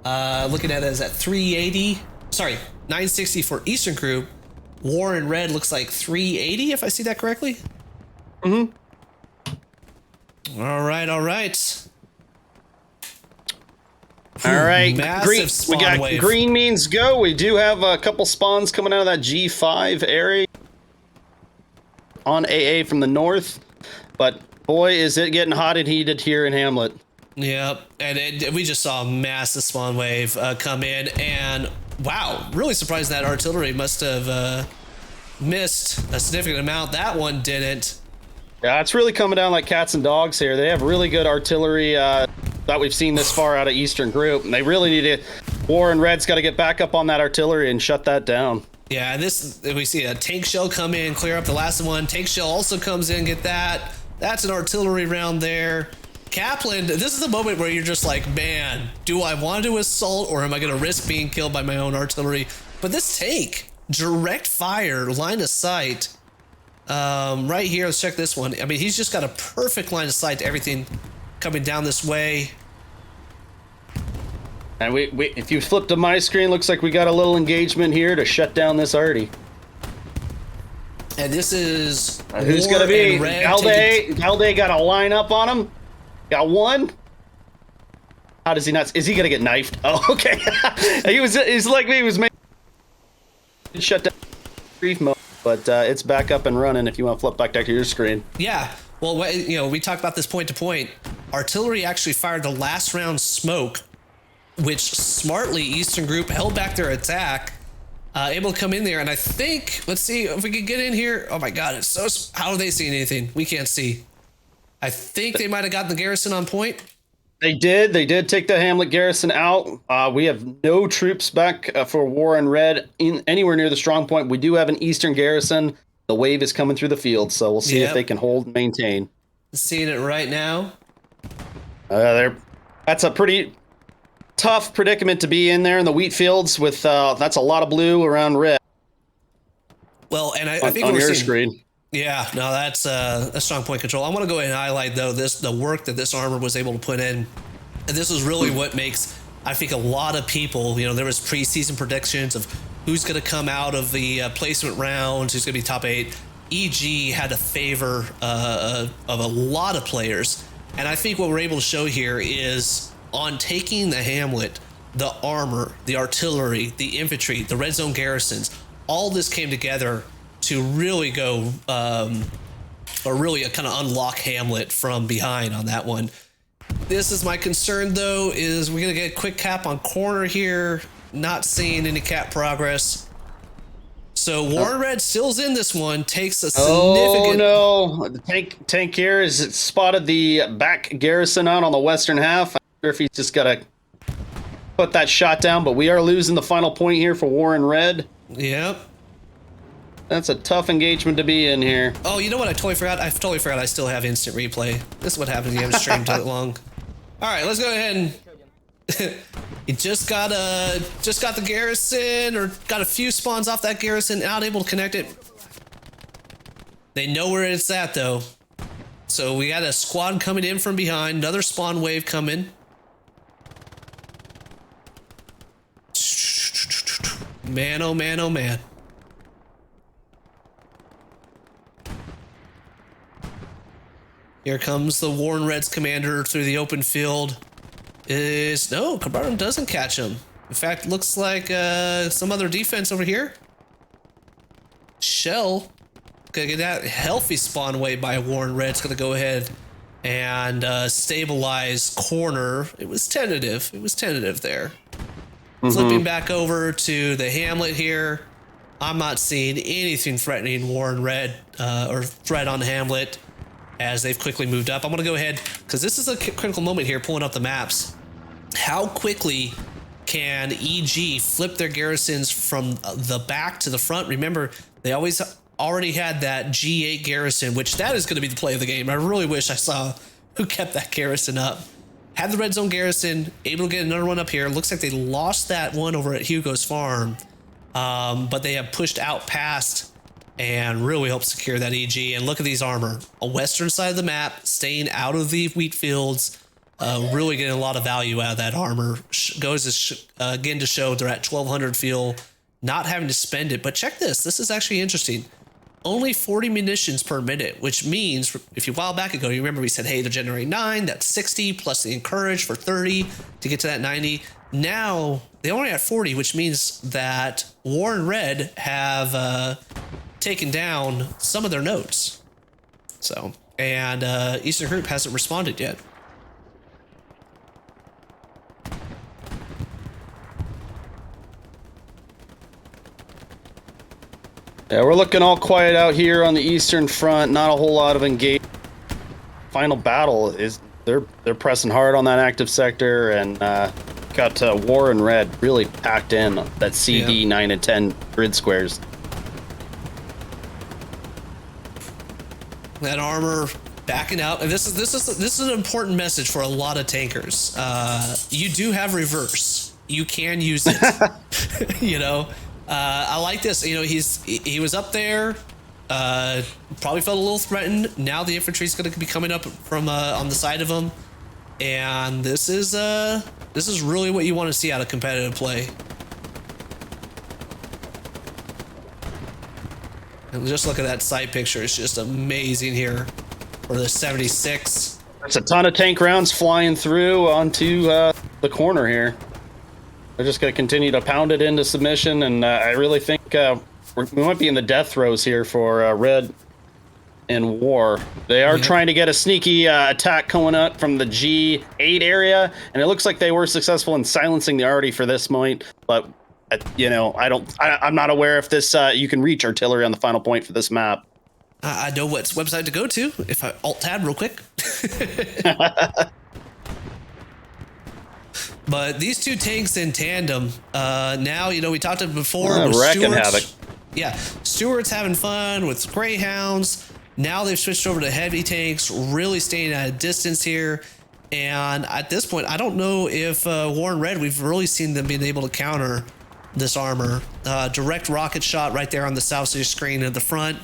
A: Looking at it as at 380. Sorry, 960 for Eastern Group. War and Red looks like 380, if I see that correctly. All right.
B: All right, green, we got
A: wave.
B: Green means go. We do have a couple spawns coming out of that G5 area on AA from the north, but boy, is it getting hot and heated here in Hamlet.
A: Yep, and we just saw a massive spawn wave come in, and wow, really surprised that artillery must have missed a significant amount. That one didn't.
B: Yeah, it's really coming down like cats and dogs here. They have really good artillery that we've seen this far out of Eastern Group, and they really need to. War and Red's got to get back up on that artillery and shut that down. Yeah,
A: we see a tank shell come in, clear up the last one. Tank shell also comes in, get that. That's an artillery round there. Kaplan, this is the moment where you're just like, man, do I want to assault or am I going to risk being killed by my own artillery? But this tank, direct fire, line of sight, right here, let's check this one. I mean, he's just got a perfect line of sight to everything coming down this way.
B: And we if you flip to my screen, looks like we got a little engagement here to shut down this arty.
A: And this is
B: who's going to be? Galde got a line up on him. Got one. How does he not? Is he going to get knifed? Oh, okay. He's like me. He was making shut down brief mode, but it's back up and running. If you want to flip back to your screen.
A: Yeah. Well, we talked about this point to point. Artillery actually fired the last round smoke, which smartly Eastern Group held back their attack. Able to come in there, and I think, let's see if we can get in here. Oh my God, it's so. How are they seeing anything? We can't see. I think they might have gotten the garrison on point.
B: They did. They did take the Hamlet garrison out. We have no troops back for War and Red anywhere near the strong point. We do have an Eastern garrison. The wave is coming through the field, so we'll see if they can hold and maintain.
A: Seeing it right now.
B: That's a pretty tough predicament to be in there in the wheat fields with that's a lot of blue around red.
A: Well, and I think
B: on
A: we're
B: your
A: seeing,
B: screen.
A: Yeah, no, that's a strong point control. I want to go ahead and highlight though the work that this armor was able to put in. And this is really what makes, I think, a lot of people, there was preseason predictions of who's going to come out of the placement rounds, who's going to be top 8. EG had a favor of a lot of players. And I think what we're able to show here is on taking the Hamlet, the armor, the artillery, the infantry, the red zone garrisons, all this came together to really go, or really kind of unlock Hamlet from behind on that one. This is my concern, though, is we're going to get a quick cap on corner here, not seeing any cap progress. So Warren Red still's in this one, takes a significant...
B: Oh, no. The tank here is spotted the back garrison out on the western half. I wonder if he's just got to put that shot down, but we are losing the final point here for Warren Red.
A: Yep.
B: That's a tough engagement to be in here.
A: Oh, you know what? I totally forgot I still have instant replay. This is what happens when you haven't streamed too long. All right, let's go ahead and... You just got the garrison, or got a few spawns off that garrison, not able to connect it. They know where it's at, though. So we got a squad coming in from behind, another spawn wave coming. Man, oh man, oh man. Here comes the Warren Reds commander through the open field. No, Cabrera doesn't catch him. In fact, looks like some other defense over here. Shell, gonna get that healthy spawn away by Warren Red's gonna go ahead and stabilize corner. It was tentative. It was tentative there. Flipping back over to the Hamlet here. I'm not seeing anything threatening Warren Red or threat on Hamlet as they've quickly moved up. I'm going to go ahead, because this is a critical moment here, pulling up the maps. How quickly can EG flip their garrisons from the back to the front? Remember, they always already had that G8 garrison, which that is going to be the play of the game. I really wish I saw who kept that garrison up. Had the red zone garrison, able to get another one up here. Looks like they lost that one over at Hugo's farm, but they have pushed out past and really helped secure that EG. And look at these armor. A western side of the map, staying out of the wheat fields, really getting a lot of value out of that armor. Goes again to show they're at 1200 fuel, not having to spend it. But check this. This is actually interesting. Only 40 munitions per minute, which means if you a while back ago, you remember we said, hey, they're generating 9, that's 60, plus the encourage for 30 to get to that 90. Now they only have 40, which means that War and Red have taken down some of their nodes. So, and Eastern Group hasn't responded yet.
B: Yeah, we're looking all quiet out here on the eastern front. Not a whole lot of engagement. Final battle is they're pressing hard on that active sector, and got War and Red really packed in that CD 9 and 10 grid squares.
A: That armor backing out, and this is an important message for a lot of tankers. You do have reverse. You can use it. You know. I like this. You know, he was up there, probably felt a little threatened. Now the infantry's going to be coming up from on the side of him, and this is really what you want to see out of competitive play. And just look at that side picture; it's just amazing here for the 76.
B: There's a ton of tank rounds flying through onto the corner here. They're just going to continue to pound it into submission, and I really think we might be in the death throes here for Red and War. They are trying to get a sneaky attack coming up from the G8 area, and it looks like they were successful in silencing the arty for this point. But you know, I'm not aware if this you can reach artillery on the final point for this map.
A: I know what website to go to if I alt tab real quick. But these two tanks in tandem, now, you know, we talked about before.
B: Wrecking havoc.
A: Yeah, Stewart's having fun with Greyhounds. Now they've switched over to heavy tanks, really staying at a distance here. And at this point, I don't know if War and Red, we've really seen them being able to counter this armor. Direct rocket shot right there on the south side screen at the front.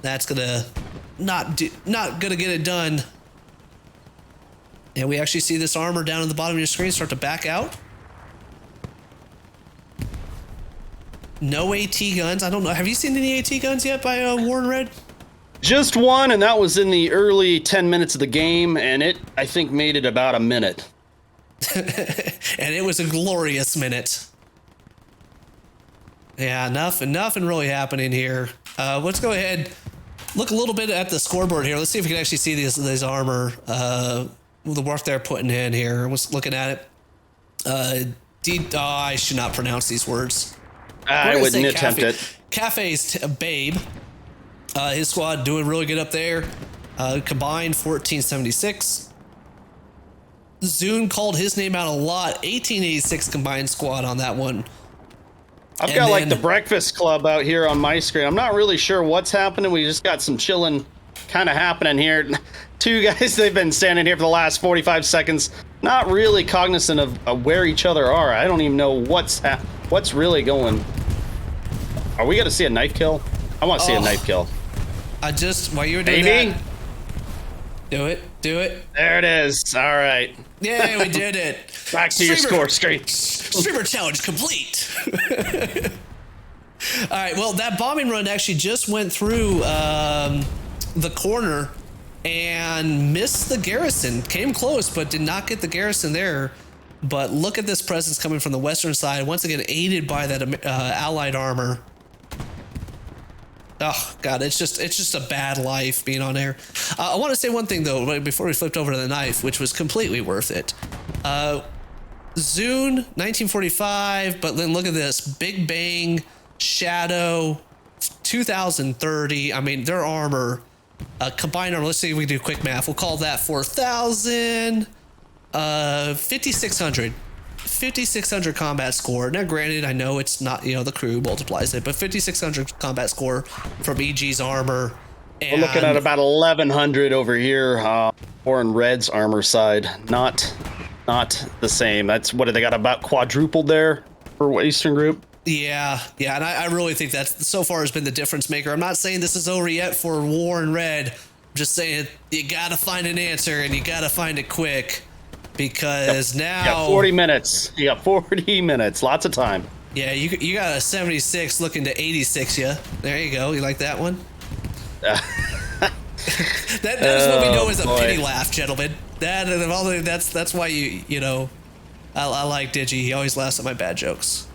A: That's gonna not gonna get it done. And we actually see this armor down at the bottom of your screen start to back out. No AT guns. I don't know. Have you seen any AT guns yet by War and Red?
B: Just one, and that was in the early 10 minutes of the game, and it, I think, made it about a minute.
A: And it was a glorious minute. Yeah, nothing really happening here. Let's go ahead, look a little bit at the scoreboard here. Let's see if we can actually see these armor, the work they're putting in here. I was looking at it. I should not pronounce these words.
B: I wouldn't attempt it.
A: Cafe's Babe. His squad doing really good up there. Combined 1476. Zune called his name out a lot. 1886 combined squad on that one.
B: I've got like the Breakfast Club out here on my screen. I'm not really sure what's happening. We just got some chilling kind of happening here. Two guys, they've been standing here for the last 45 seconds, not really cognizant of where each other are. I don't even know what's really going. Are we going to see a knife kill? I want to see a knife kill.
A: While you were doing that. Do it.
B: There it is. All right.
A: Yeah, we did it.
B: Back to your score screen.
A: Streamer challenge complete. All right. Well, that bombing run actually just went through the corner and missed the garrison. Came close, but did not get the garrison there. But look at this presence coming from the western side. Once again, aided by that allied armor. Oh God, it's just a bad life being on air. I want to say one thing though before we flipped over to the knife, which was completely worth it. Zune 1945, but then look at this: Big Bang, Shadow, 2030. I mean, their armor, combined armor. Let's see if we can do quick math. We'll call that 4,000, 5,600. 5,600 combat score. Now, granted, I know it's not, the crew multiplies it, but 5,600 combat score from EG's armor.
B: We're looking at about 1,100 over here. War and Red's armor side, not the same. That's what they got about quadrupled there for Eastern Group.
A: Yeah, and I really think that so far has been the difference maker. I'm not saying this is over yet for War and Red. I'm just saying you gotta find an answer and you gotta find it quick, because now
B: you got 40 minutes. You got 40 minutes, lots of time.
A: Yeah, you got a 76 looking to 86 you. There you go. You like that one? That is what we know as a pity laugh, gentlemen. That's why I like Digi. He always laughs at my bad jokes.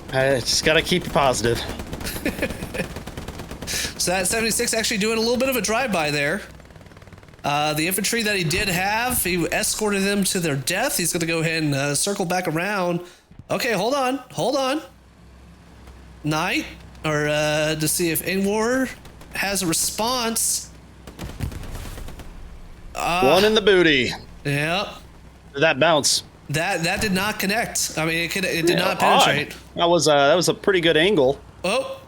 B: I just gotta keep you positive.
A: So that 76 actually doing a little bit of a drive-by there. The infantry that he did have, he escorted them to their death. He's going to go ahead and circle back around. Okay, hold on. Knight, or to see if Ingwar has a response.
B: One in the booty.
A: Yep.
B: That bounce.
A: That did not connect. I mean, it did not penetrate.
B: Odd. That was a pretty good angle.
A: Oh.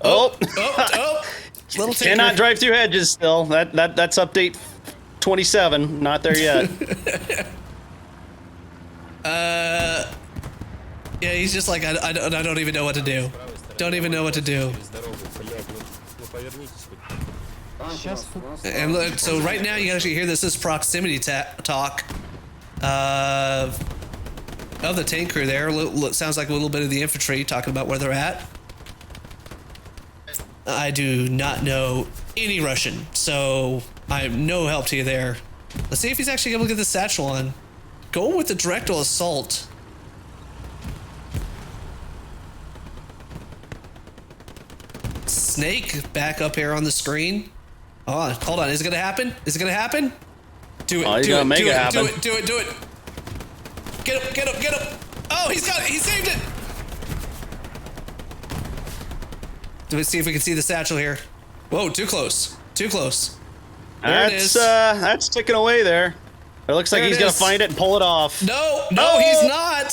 A: Little tinker.
B: Cannot drive through hedges still. That's update 27. Not there yet.
A: Yeah, he's just like, I don't even know what to do. Don't even know what to do. And look, so right now you can actually hear this proximity talk of the tank crew there. Sounds like a little bit of the infantry talking about where they're at. I do not know any Russian, so I am no help to you there. Let's see if he's actually able to get the satchel on. Going with the directal assault. Snake back up here on the screen. Oh, hold on. Is it gonna happen? Is it gonna happen? Do it. Do it. Get him. Oh, he saved it. Let's see if we can see the satchel here. Whoa, too close. There it is.
B: That's ticking away there. It looks like he's gonna find it and pull it off.
A: No, he's not.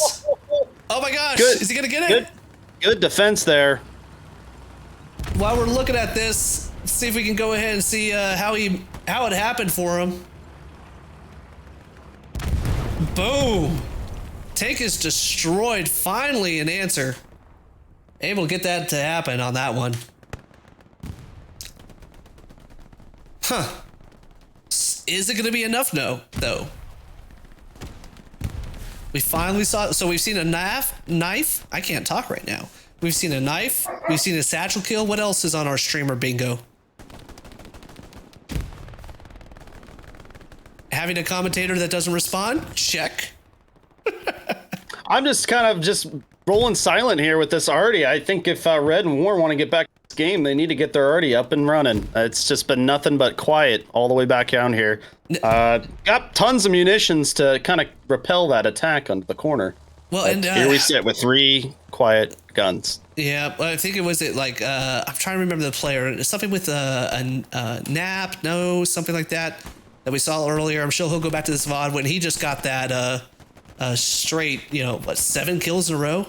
A: Oh my gosh.
B: Good.
A: Is he gonna get it?
B: Good defense there.
A: While we're looking at this, let's see if we can go ahead and see how it happened for him. Boom. Tank is destroyed. Finally an answer. Able to get that to happen on that one. Huh. Is it going to be enough? No, though. We finally saw... So we've seen a knife. I can't talk right now. We've seen a knife. We've seen a satchel kill. What else is on our streamer bingo? Having a commentator that doesn't respond? Check.
B: I'm just kind of rolling silent here with this arty. I think if Red and War want to get back to this game, they need to get their arty up and running. It's just been nothing but quiet all the way back down here. Got tons of munitions to kind of repel that attack onto the corner.
A: Well,
B: but
A: and
B: here we sit with 3 quiet guns.
A: Yeah, I think it was I'm trying to remember the player. Something with a nap, something like that we saw earlier. I'm sure he'll go back to this VOD when he just got that straight, 7 kills in a row.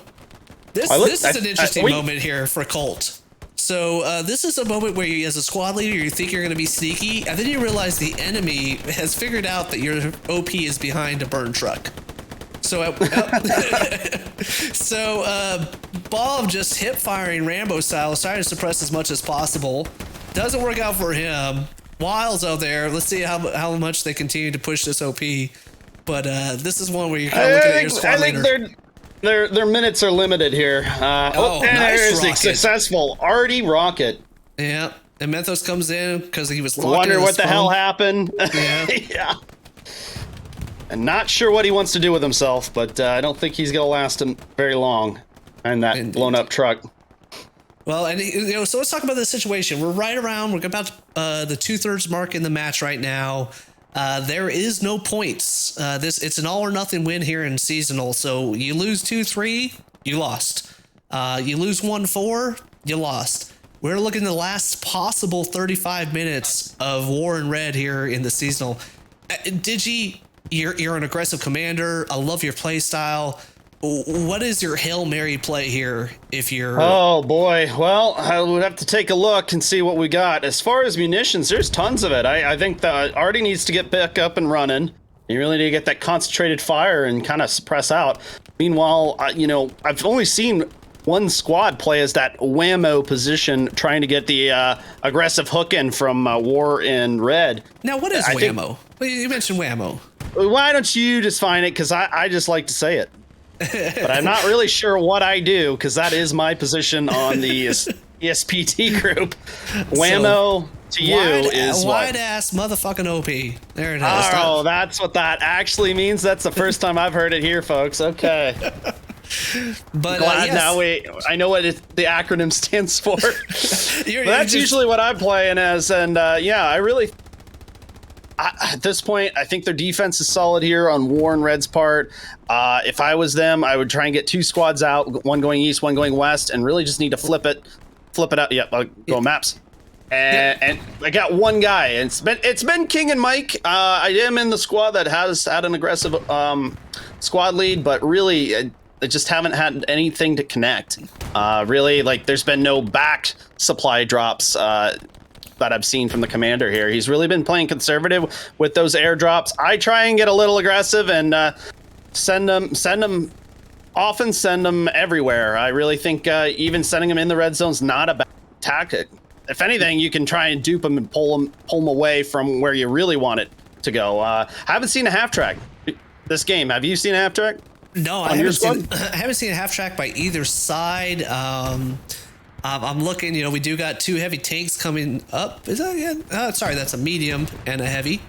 A: This is an interesting moment here for Colt. So this is a moment where you, as a squad leader, you think you're going to be sneaky, and then you realize the enemy has figured out that your OP is behind a burn truck. So, Bob just hip firing Rambo style, trying to suppress as much as possible. Doesn't work out for him. Wild's out there. Let's see how much they continue to push this OP. But this is one where you're kind of looking at your squad leader.
B: I think their minutes are limited here.
A: Nice
B: there's
A: rocket.
B: a successful arty rocket.
A: Yeah, and Menthos comes in because he was
B: wondering what the hell happened.
A: Yeah.
B: Yeah. And not sure what he wants to do with himself, but I don't think he's gonna last him very long in that blown up truck.
A: Well, and so let's talk about this situation. We're about the 2/3 mark in the match right now. There is no points. It's an all or nothing win here in seasonal. So you lose 2-3, you lost. You lose 1-4, you lost. We're looking at the last possible 35 minutes of War and Red here in the seasonal. Digi, you're an aggressive commander. I love your play style. What is your Hail Mary play here if you're...
B: Oh boy, well, I would have to take a look and see what we got. As far as munitions, there's tons of it. I think that Artie needs to get back up and running. You really need to get that concentrated fire and kind of suppress out. Meanwhile, I've only seen one squad play as that whammo position, trying to get the aggressive hook in from War in Red.
A: Now, what is whammo? You mentioned whammo.
B: Why don't you just find it? Because I just like to say it. But I'm not really sure what I do, because that is my position on the ESPT group. Whammo to you is
A: wide ass motherfucking OP. There it is.
B: Oh, that's what that actually means. That's the first time I've heard it here, folks. Okay.
A: But
B: glad
A: yes.
B: now I know what the acronym stands for. That's usually what I'm playing as, and at this point, I think their defense is solid here on Warren Red's part. If I was them, I would try and get 2 squads out, one going east, one going west, and really just need to flip it out. Yep, I'll go maps. And I got one guy, and it's been King and Mike. I am in the squad that has had an aggressive squad lead, but really, I just haven't had anything to connect. Really, like, there's been no back supply drops that I've seen from the commander here. He's really been playing conservative with those airdrops. I try and get a little aggressive and send them everywhere. I really think even sending them in the red zone is not a bad tactic. If anything, you can try and dupe them and pull them away from where you really want it to go. I haven't seen a half track this game. Have you seen a half track?
A: No, I haven't seen a half track by either side. I'm looking, we do got 2 heavy tanks coming up. Is that, yeah? Sorry, that's a medium and a heavy.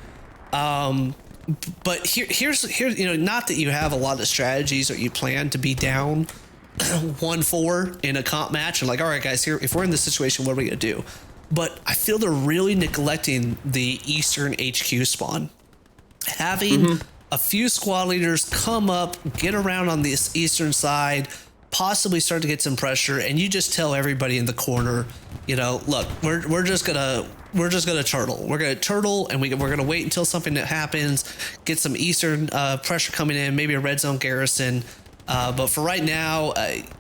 A: But here's not that you have a lot of strategies or you plan to be down 1-4 in a comp match and like, all right, guys, here, if we're in this situation, what are we gonna do? But I feel they're really neglecting the Eastern HQ spawn. Having a few squad leaders come up, get around on this Eastern side, possibly start to get some pressure, and you just tell everybody in the corner, look, we're just gonna turtle. We're gonna turtle, and we're gonna wait until something that happens, get some Eastern pressure coming in, maybe a red zone garrison. But for right now,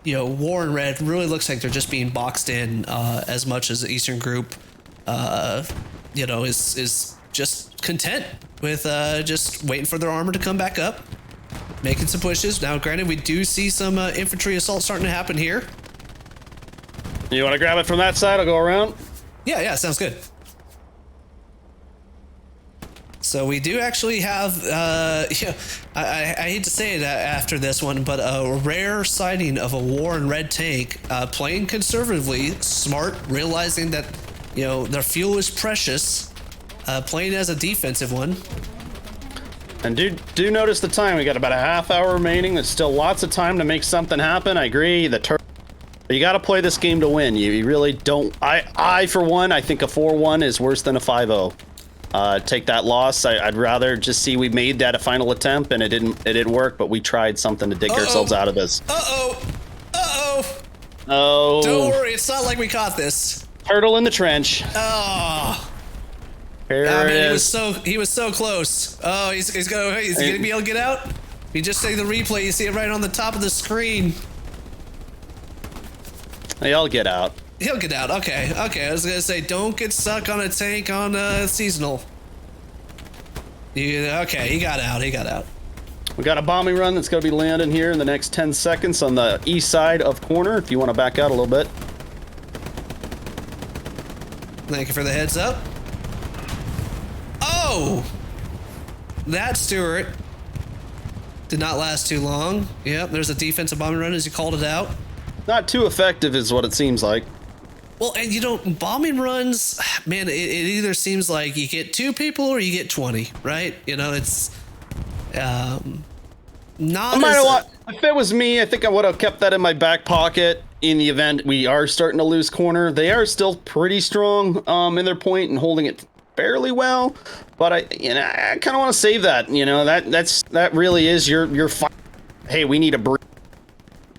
A: War and Red really looks like they're just being boxed in as much as the Eastern group, is just content with just waiting for their armor to come back up. Making some pushes. Now, granted, we do see some infantry assault starting to happen here.
B: You want to grab it from that side? I'll go around.
A: Yeah, sounds good. So we do actually have, I hate to say it after this one, but a rare sighting of a War and Red tank playing conservatively, smart, realizing that, their fuel is precious, playing as a defensive one.
B: And do notice the time. We got about a half hour remaining. There's still lots of time to make something happen. I agree. You got to play this game to win. You really don't. I for one, I think a 4-1 is worse than a 5-0. Take that loss. I'd rather just see we made that a final attempt and it didn't work, but we tried something to dig ourselves out of this.
A: Oh.
B: Don't
A: worry, it's not like we caught this.
B: Turtle in the trench.
A: Oh.
B: Here it is.
A: He was so close. Oh, he's gonna be able to get out. If you just take the replay, you see it right on the top of the screen.
B: He'll get out.
A: He'll get out. Okay. I was gonna say, don't get stuck on a tank on seasonal. He got out.
B: We got a bombing run that's gonna be landing here in the next 10 seconds on the east side of corner. If you want to back out a little bit.
A: Thank you for the heads up. Oh! That Stuart did not last too long. Yep, there's a defensive bombing run as you called it out.
B: Not too effective is what it seems like.
A: Well, and bombing runs, man, it either seems like you get 2 people or you get 20, right? It's not
B: no matter what. If it was me, I think I would have kept that in my back pocket in the event we are starting to lose corner. They are still pretty strong in their point and holding it fairly well, but I kind of want to save that. That really is your fight. Hey, we need a break.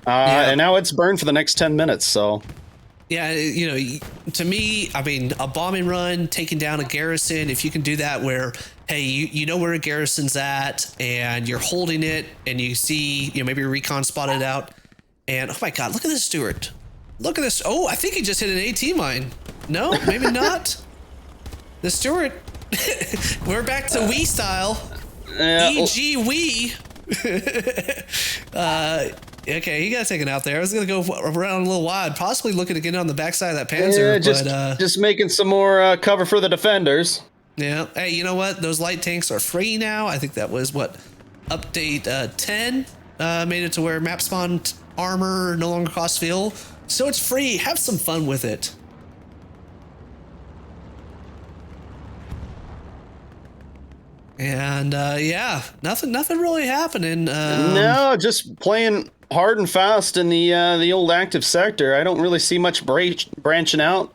B: And now it's burned for the next 10 minutes. So
A: yeah, to me, I mean, a bombing run, taking down a garrison, if you can do that where hey, you know where a garrison's at, and you're holding it, and you see, maybe your recon spotted out, and oh my god, look at this Stuart. Look at this. Oh, I think he just hit an AT mine. No, maybe not. The Stuart. We're back to Wii style. EG Wii. Okay, he got taken out there. I was gonna go around a little wide, possibly looking to get on the backside of that Panzer.
B: Yeah, just making some more cover for the defenders.
A: Yeah. Hey, you know what? Those light tanks are free now. I think that was what update 10 made it to where map spawn armor no longer costs fuel, so it's free. Have some fun with it. And yeah, nothing really happening.
B: No, just playing hard and fast in the old active sector. I don't really see much branching out.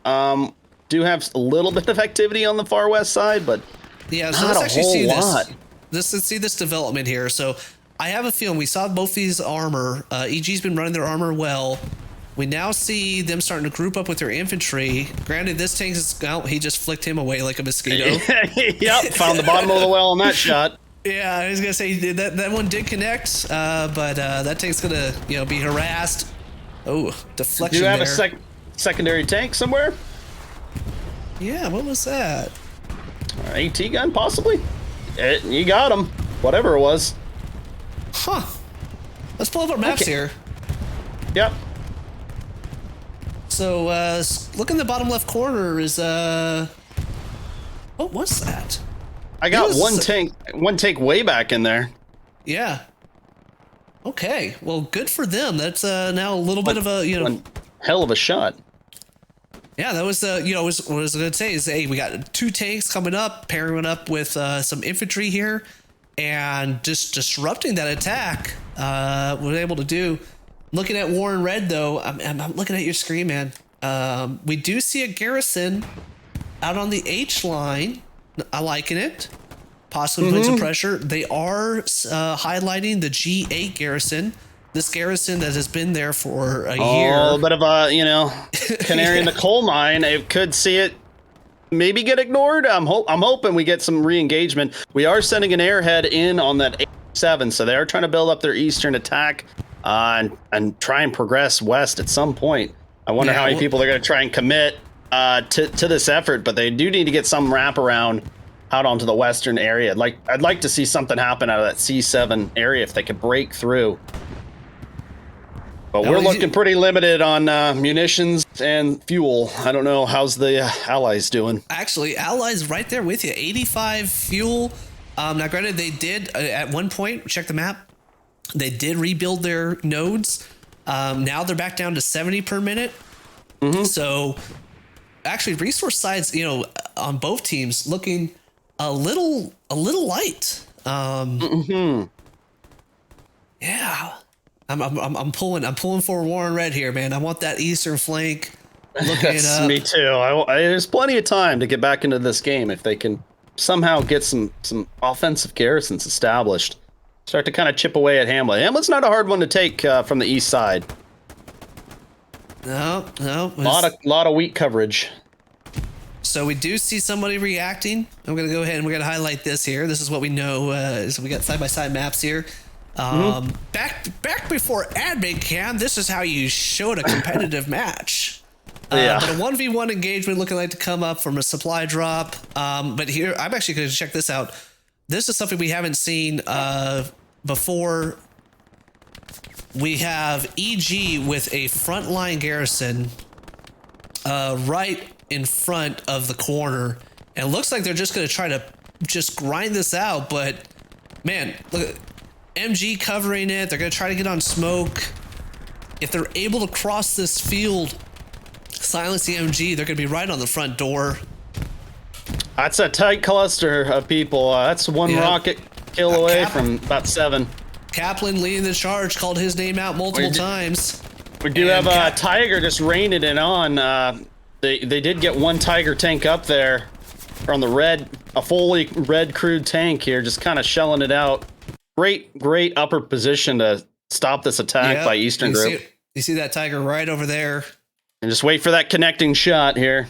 B: Do have a little bit of activity on the far west side, but
A: yeah, so let's actually see this. Let's see this development here. So I have a feeling we saw both these armor. EG's been running their armor well. We now see them starting to group up with their infantry. Granted, this tank is he just flicked him away like a mosquito.
B: Yep, found the bottom of the well on that shot.
A: Yeah, I was gonna say that one did connect, but that tank's gonna be harassed. Oh, deflection.
B: Do you have
A: there.
B: a secondary tank somewhere?
A: Yeah, what was that?
B: AT gun, possibly? You got him. Whatever it was.
A: Huh. Let's pull up our maps here.
B: Yep.
A: So, look in the bottom left corner is, what was that?
B: I got one tank way back in there.
A: Yeah. Okay. Well, good for them. That's, now a little bit of a,
B: One hell of a shot.
A: Yeah, that was what I was going to say is, hey, we got 2 tanks coming up, pairing up with some infantry here, and just disrupting that attack. We're able to do. Looking at Warren Red, though, I'm looking at your screen, man. We do see a garrison out on the H line. I'm liking it. Possibly putting some pressure. They are highlighting the G8 garrison. This garrison that has been there for a year.
B: Oh, a bit of a, canary in the coal mine. I could see it maybe get ignored. I'm hoping we get some re-engagement. We are sending an airhead in on that 7, so they are trying to build up their eastern attack and try and progress west at some point. I wonder how many people they're going to try and commit to this effort, but they do need to get some wraparound out onto the western area. I'd like to see something happen out of that C7 area if they could break through. But we're looking pretty limited on munitions and fuel. I don't know. How's the Allies doing?
A: Actually, Allies right there with you. 85 fuel. Now, granted, they did, at one point, check the map, they did rebuild their nodes. Now they're back down to 70 per minute. So, actually, resource sides, on both teams, looking a little light. Yeah. I'm pulling for Warren Red here, man. I want that eastern flank. Looking up.
B: Me too. There's plenty of time to get back into this game if they can somehow get some offensive garrisons established. Start to kind of chip away at Hamlet. Hamlet's not a hard one to take from the east side.
A: No.
B: Lot of weak coverage.
A: So we do see somebody reacting. I'm gonna go ahead and we're gonna highlight this here. This is what we know. So we got side by side maps here. Back before admin cam, this is how you showed a competitive match. But a 1v1 engagement looking like to come up from a supply drop. But here, I'm actually going to check this out. This is something we haven't seen before. We have EG with a frontline garrison right in front of the corner. And it looks like they're just going to try to just grind this out. But, man, look at MG covering it. They're going to try to get on smoke. If they're able to cross this field, silence the MG, they're going to be right on the front door.
B: That's a tight cluster of people. That's one rocket kill away from about 7.
A: Kaplan leading the charge, called his name out multiple times.
B: We do have a Tiger just raining it on. They did get one Tiger tank up there on the red, a fully red crude tank here, just kind of shelling it out. Great upper position to stop this attack by Eastern Group.
A: You see that Tiger right over there.
B: And just wait for that connecting shot here.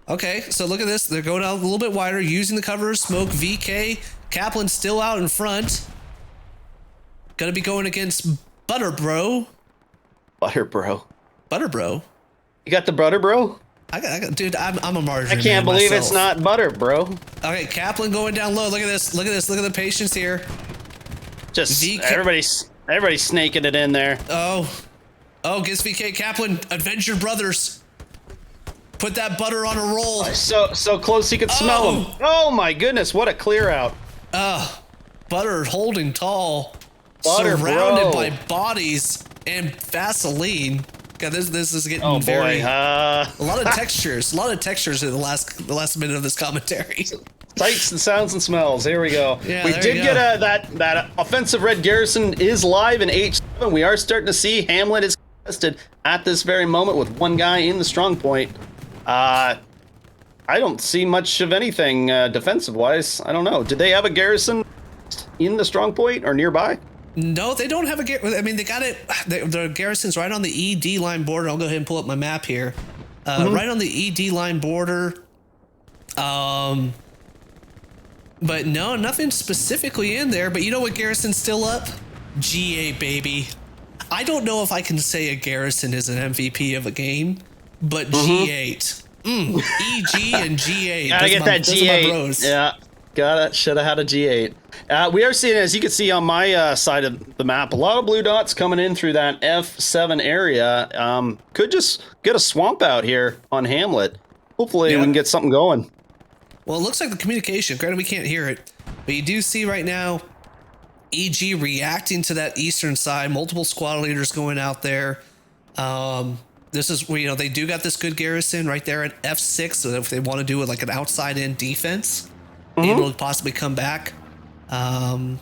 A: Okay, so look at this. They're going out a little bit wider, using the cover of smoke. VK, Kaplan still out in front. Gonna be going against Butter Bro.
B: Butter Bro.
A: Butter Bro.
B: You got the Butter Bro?
A: I got, dude, I'm a margarine
B: I can't
A: man
B: believe
A: myself.
B: it's not Butter Bro.
A: Okay, Kaplan going down low. Look at this. Look at this. Look at the patience here.
B: Just
A: VK
B: everybody's snaking it in there.
A: Oh, gets VK. Kaplan, Adventure Brothers. Put that butter on a roll.
B: So close you could smell them. Oh my goodness, what a clear out.
A: Butter holding tall.
B: Butter
A: surrounded
B: Bro.
A: by bodies and Vaseline. God, this is getting very a lot of textures. A lot of textures in the last minute of this commentary.
B: Sights and sounds and smells. Here we go.
A: Yeah,
B: we
A: there
B: did
A: you
B: get
A: go.
B: that offensive red garrison is live in H7. We are starting to see Hamlet is contested at this very moment with one guy in the strong point. I don't see much of anything defensive wise. I don't know. Did they have a garrison in the strong point or nearby?
A: No, they don't have a garrison. I mean, they got it. The garrison's right on the ED line border. I'll go ahead and pull up my map here. Right on the ED line border. But no, nothing specifically in there. But you know what garrison's still up? GA, baby. I don't know if I can say a garrison is an MVP of a game, but G8. EG and G8.
B: Gotta get that G8. Yeah, got it. Should have had a G8. We are seeing, as you can see on my side of the map, a lot of blue dots coming in through that F7 area. Could just get a swamp out here on Hamlet. Hopefully we can get something going.
A: Well, it looks like the communication, granted we can't hear it, but you do see right now EG reacting to that eastern side, multiple squad leaders going out there. This is where, you know, they do got this good garrison right there at F6, so if they want to do it like an outside-in defense, able to possibly come back to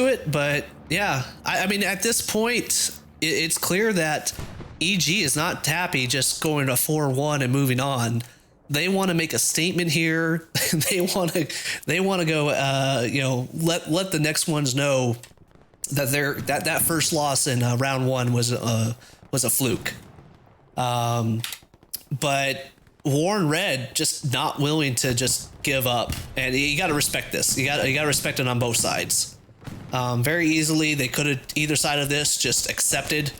A: it. But yeah, I mean, at this point, it's clear that EG is not happy just going to 4-1 and moving on. They want to make a statement here. they want to go, you know, let the next ones know that that first loss in round one was a fluke. But Warren Red just not willing to just give up, and you got to respect this. You got to respect it on both sides. Very easily, they could have either side of this just accepted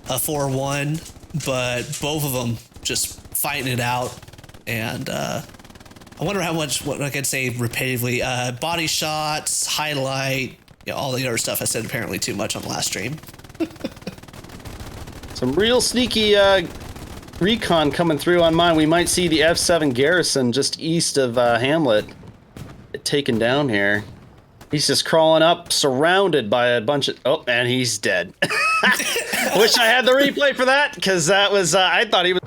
A: a 4-1, but both of them just fighting it out. And I wonder how much, what I could say repetitively, body shots, highlight, you know, all the other stuff I said apparently too much on the last stream.
B: Some real sneaky recon coming through on mine. We might see the F7 garrison just east of Hamlet taken down here. He's just crawling up, surrounded by a bunch of... Oh, and he's dead. Wish I had the replay for that, because that was... I thought he was...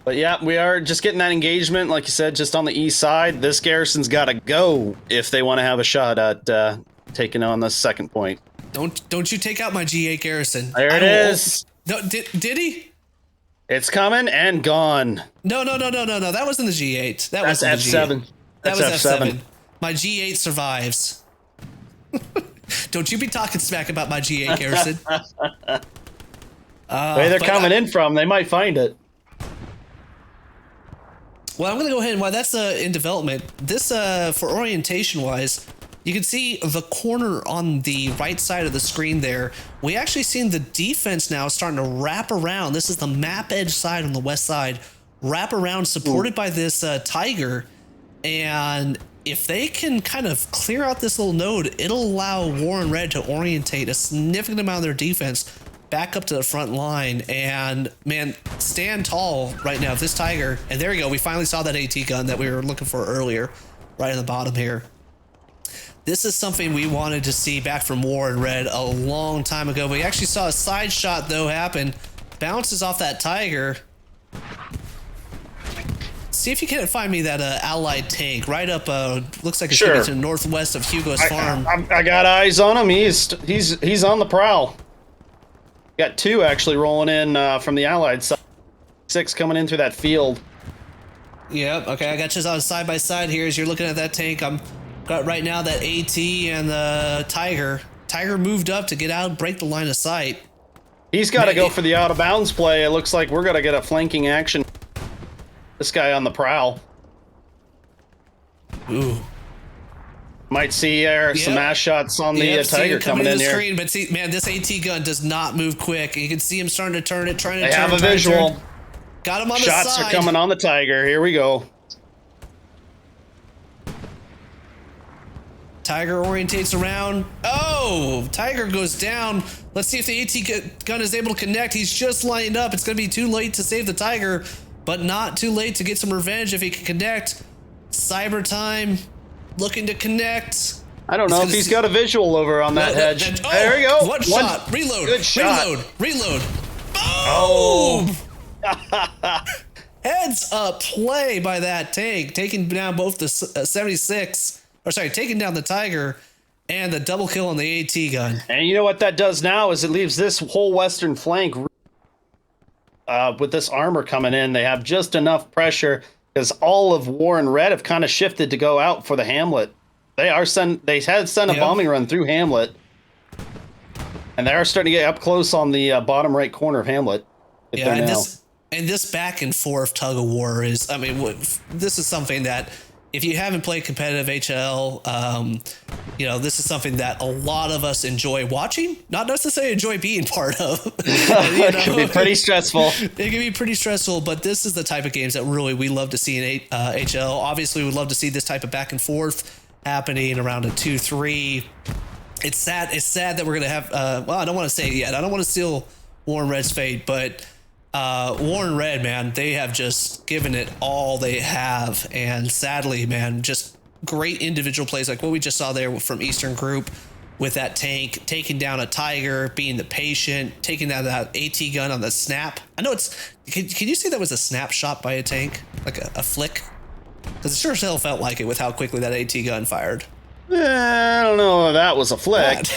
B: But yeah, we are just getting that engagement, like you said, just on the east side. This garrison's got to go if they want to have a shot at taking on the second point.
A: Don't you take out my G8 garrison.
B: There it is.
A: No, did he?
B: It's coming and gone.
A: No. That wasn't the G8.
B: That's F7.
A: That was F7. My G8 survives. Don't you be talking smack about my G8 garrison.
B: Where they're coming in from, they might find it.
A: Well, I'm going to go ahead and while that's in development, this for orientation wise, you can see the corner on the right side of the screen there. We actually seen the defense now starting to wrap around. This is the map edge side on the west side, wrap around supported by this Tiger. And if they can kind of clear out this little node, it'll allow Warren Red to orientate a significant amount of their defense back up to the front line. And man, stand tall right now. If this Tiger, and there we go, we finally saw that AT gun that we were looking for earlier, right in the bottom here. This is something we wanted to see back from Warren Red a long time ago. We actually saw a side shot though happen, bounces off that Tiger. See if you can find me that allied tank right up. Looks like it's
B: Sure.
A: to the northwest of Hugo's farm.
B: I got eyes on him. He's on the prowl. Got two actually rolling in from the allied side. 6 coming in through that field.
A: Yep. Okay, I got you on side by side here as you're looking at that tank. I'm got right now that AT and the Tiger. Tiger moved up to get out, break the line of sight.
B: He's got to go for the out of bounds play. It looks like we're gonna get a flanking action. This guy on the prowl.
A: Ooh.
B: Might see some mass shots on the Tiger coming in here.
A: Screen, but see, man, this AT gun does not move quick. You can see him starting to turn it, trying to
B: They
A: turn.
B: have a visual.
A: Got him on the
B: side. Shots are coming on the Tiger. Here we go.
A: Tiger orientates around. Oh, Tiger goes down. Let's see if the AT gun is able to connect. He's just lined up. It's going to be too late to save the Tiger, but not too late to get some revenge if he can connect. Cyber time. Looking to connect.
B: I don't know if he's got a visual over on that hedge.
A: Oh,
B: there we go.
A: One shot. Reload.
B: Good shot.
A: Reload.
B: Oh.
A: Heads up play by that tank, taking down both the 76, or sorry, taking down the Tiger and the double kill on the AT gun.
B: And you know what that does now is it leaves this whole western flank with this armor coming in. They have just enough pressure because all of War and Red have kind of shifted to go out for the Hamlet. They had sent a bombing run through Hamlet, and they are starting to get up close on the bottom right corner of Hamlet.
A: And this back and forth tug of war is, I mean, this is something that if you haven't played competitive HL, you know, this is something that a lot of us enjoy watching, not necessarily enjoy being part of.
B: It can be pretty stressful.
A: It can be pretty stressful, but this is the type of games that really we love to see in HL. Obviously, we'd love to see this type of back and forth happening around a 2-3. It's sad that we're going to have, well, I don't want to say it yet. I don't want to steal Warren Red's fate, but Warren Red, man, they have just given it all they have. And sadly, man, just great individual plays like what we just saw there from Eastern Group with that tank, taking down a Tiger, being the patient, taking down that AT gun on the snap. I know can you say that was a snapshot by a tank? Like a flick? Because it sure as hell felt like it with how quickly that AT gun fired.
B: I don't know if that was a flick.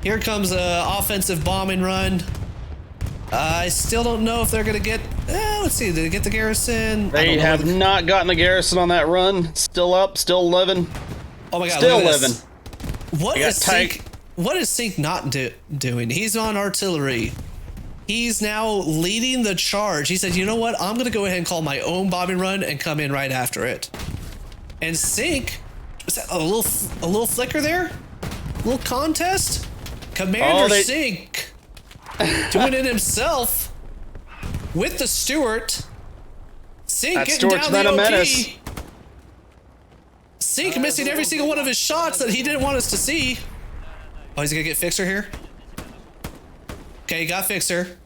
A: Here comes an offensive bombing run. I still don't know if they're going to get... let's see. Did they get the garrison?
B: They have not gotten the garrison on that run. Still up. Still living.
A: Oh my God.
B: Still living.
A: What is Sync not doing? He's on artillery. He's now leading the charge. He said, you know what? I'm going to go ahead and call my own bombing run and come in right after it. And Sync... Was that a little flicker there? A little contest? Commander Sync doing it himself with the Stewart. Sync getting down the OP. Menace. Sync missing every single one of his shots that he didn't want us to see. Oh, he's gonna get Fixer here. Okay, he got Fixer.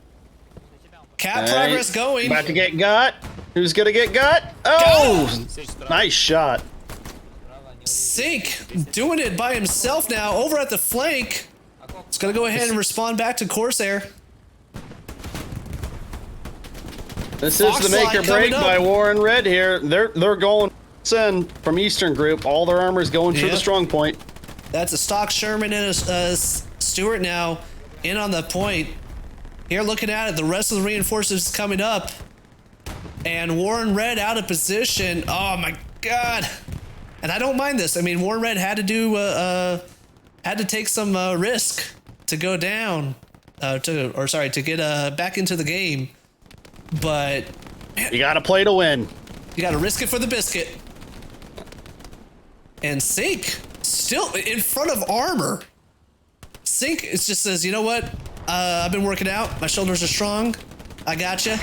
A: Cap progress going.
B: About to get got. Who's gonna get got? Oh, nice shot.
A: Sync doing it by himself now over at the flank. It's gonna go ahead and respond back to Corsair.
B: This is the make or break by Warren Red here. They're going in from Eastern Group. All their armor's going for the strong point. That's a stock Sherman and a Stewart now in on the point. Here looking at it, the rest of the reinforcements coming up. And Warren Red out of position. Oh my God. And I don't mind this. I mean, Warren Red had to do had to take some risk to go down, to get back into the game. But man, you gotta play to win. You gotta risk it for the biscuit. And Sync still in front of armor. Sync just says, you know what? I've been working out. My shoulders are strong. I gotcha.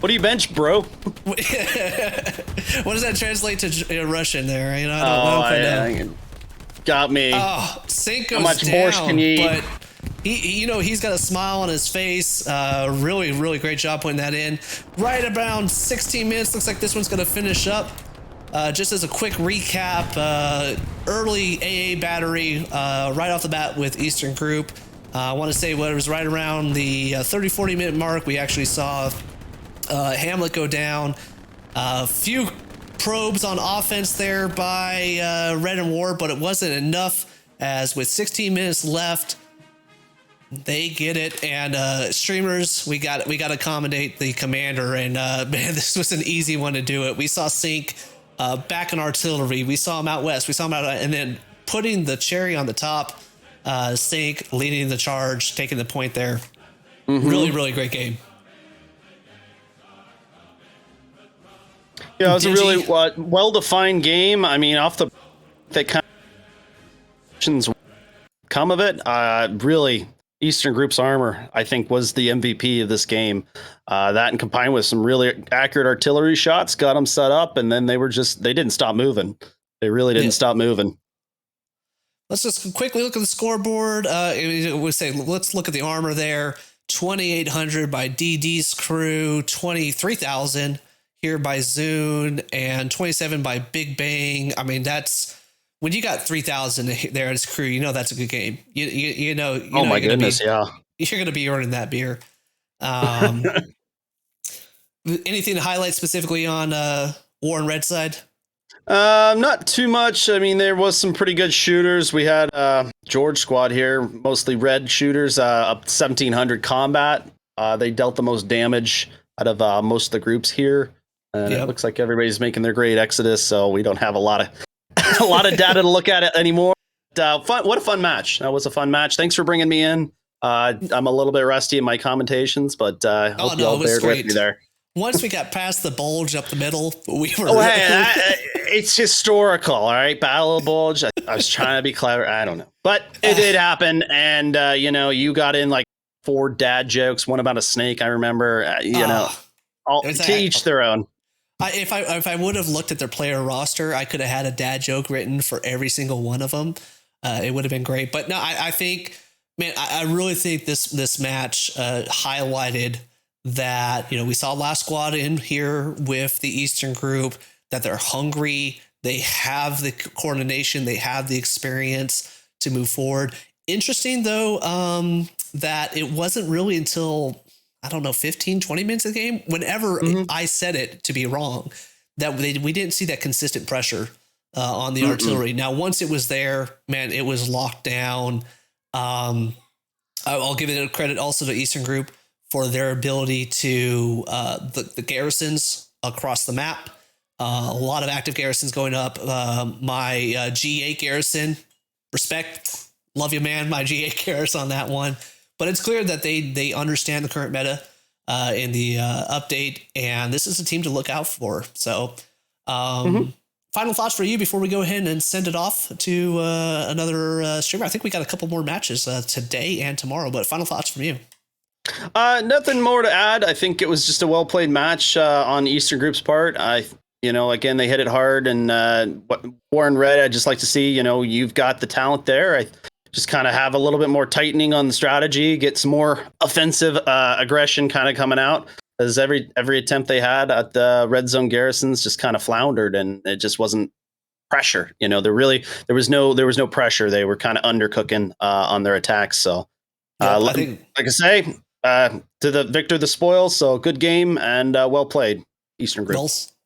B: What do you bench, bro? What does that translate to Russian there? You know, I don't know. Got me. Oh, Sync goes down. How much borscht can you eat? But he's got a smile on his face. Really, really great job putting that in. Right around 16 minutes. Looks like this one's going to finish up. Just as a quick recap, early AA battery right off the bat with Eastern Group. I want to say what it was right around the 30-40 minute mark. We actually saw Hamlet go down. A few probes on offense there by Red and War, but it wasn't enough, as with 16 minutes left, they get it. And streamers, we got to accommodate the commander, and man, this was an easy one to do it. We saw Sync back in artillery, we saw him out west, we saw him out, and then putting the cherry on the top, Sync leading the charge, taking the point there.
A: Really, really great game.
B: Yeah, it was a
A: Dingy.
B: really well-defined game. I mean, off the that kind of come of it, really, Eastern Group's armor, I think, was the MVP of this game. That and combined with some really accurate artillery shots got them set up, and then they didn't stop moving. They really didn't stop moving.
A: Let's just quickly look at the scoreboard. Let's look at the armor there. 2,800 by DD's crew, 23,000 here by Zune, and 27 by Big Bang. I mean, that's when you got 3,000 there as crew. You know that's a good game. You know.
B: Oh my goodness, yeah.
A: You're going to be earning that beer. Anything to highlight specifically on War and Red side?
B: Not too much. I mean, there was some pretty good shooters. We had George squad here, mostly red shooters, up 1,700 combat. They dealt the most damage out of most of the groups here. And It looks like everybody's making their great exodus, so we don't have a lot of a lot of data to look at it anymore. What a fun match. That was a fun match. Thanks for bringing me in. I'm a little bit rusty in my commentations, but hope you all bared with me there.
A: Once we got past the bulge up the middle, we were.
B: It's historical, all right? Battle of the Bulge. I was trying to be clever. I don't know, but it did happen, and you got in like 4 dad jokes, one about a snake. I remember. To each their own.
A: If I would have looked at their player roster, I could have had a dad joke written for every single one of them. It would have been great. But no, I think, man, I really think this match highlighted that, we saw last squad in here with the Eastern group, that they're hungry. They have the coordination. They have the experience to move forward. Interesting, though, that it wasn't really until, 15, 20 minutes of the game, whenever I said it to be wrong, that we didn't see that consistent pressure on the artillery. Now, once it was there, man, it was locked down. I'll give it a credit also to Eastern Group for their ability to the garrisons across the map. A lot of active garrisons going up. My G8 garrison, respect, love you, man. My G8 garrison on that one. But it's clear that they understand the current meta in the update, and this is a team to look out for. So, final thoughts for you before we go ahead and send it off to another streamer. I think we got a couple more matches today and tomorrow, but final thoughts from you.
B: Nothing more to add. I think it was just a well-played match on Eastern Group's part. Again, they hit it hard, and Warren Red, I'd just like to see, you've got the talent there. I just kind of have a little bit more tightening on the strategy, get some more offensive aggression kind of coming out, as every attempt they had at the red zone garrisons just kind of floundered, and it just wasn't pressure. There was no pressure. They were kind of undercooking on their attacks. So, like I say, to the victor, the spoils. So good game and well played, Eastern Group.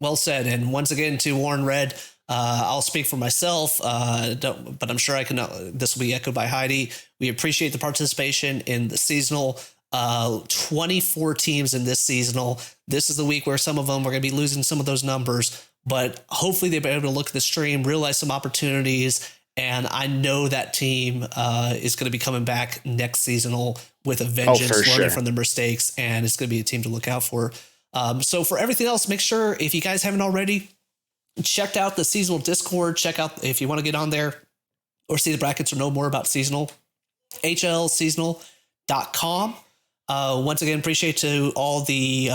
A: Well said. And once again, to Warren Red, I'll speak for myself, but I'm sure this will be echoed by Heidi. We appreciate the participation in the seasonal. 24 teams in this seasonal. This is the week where some of them are going to be losing some of those numbers, but hopefully they'll be able to look at the stream, realize some opportunities, and I know that team is going to be coming back next seasonal with a vengeance, learning from their mistakes, and it's going to be a team to look out for. So for everything else, make sure, if you guys haven't already, checked out the seasonal Discord. Check out, if you want to get on there or see the brackets or know more about seasonal, hlseasonal.com. Once again, appreciate to all the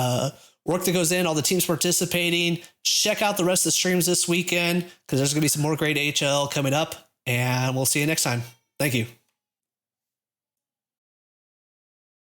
A: work that goes in, all the teams participating. Check out the rest of the streams this weekend, because there's going to be some more great HL coming up, and we'll see you next time. Thank you.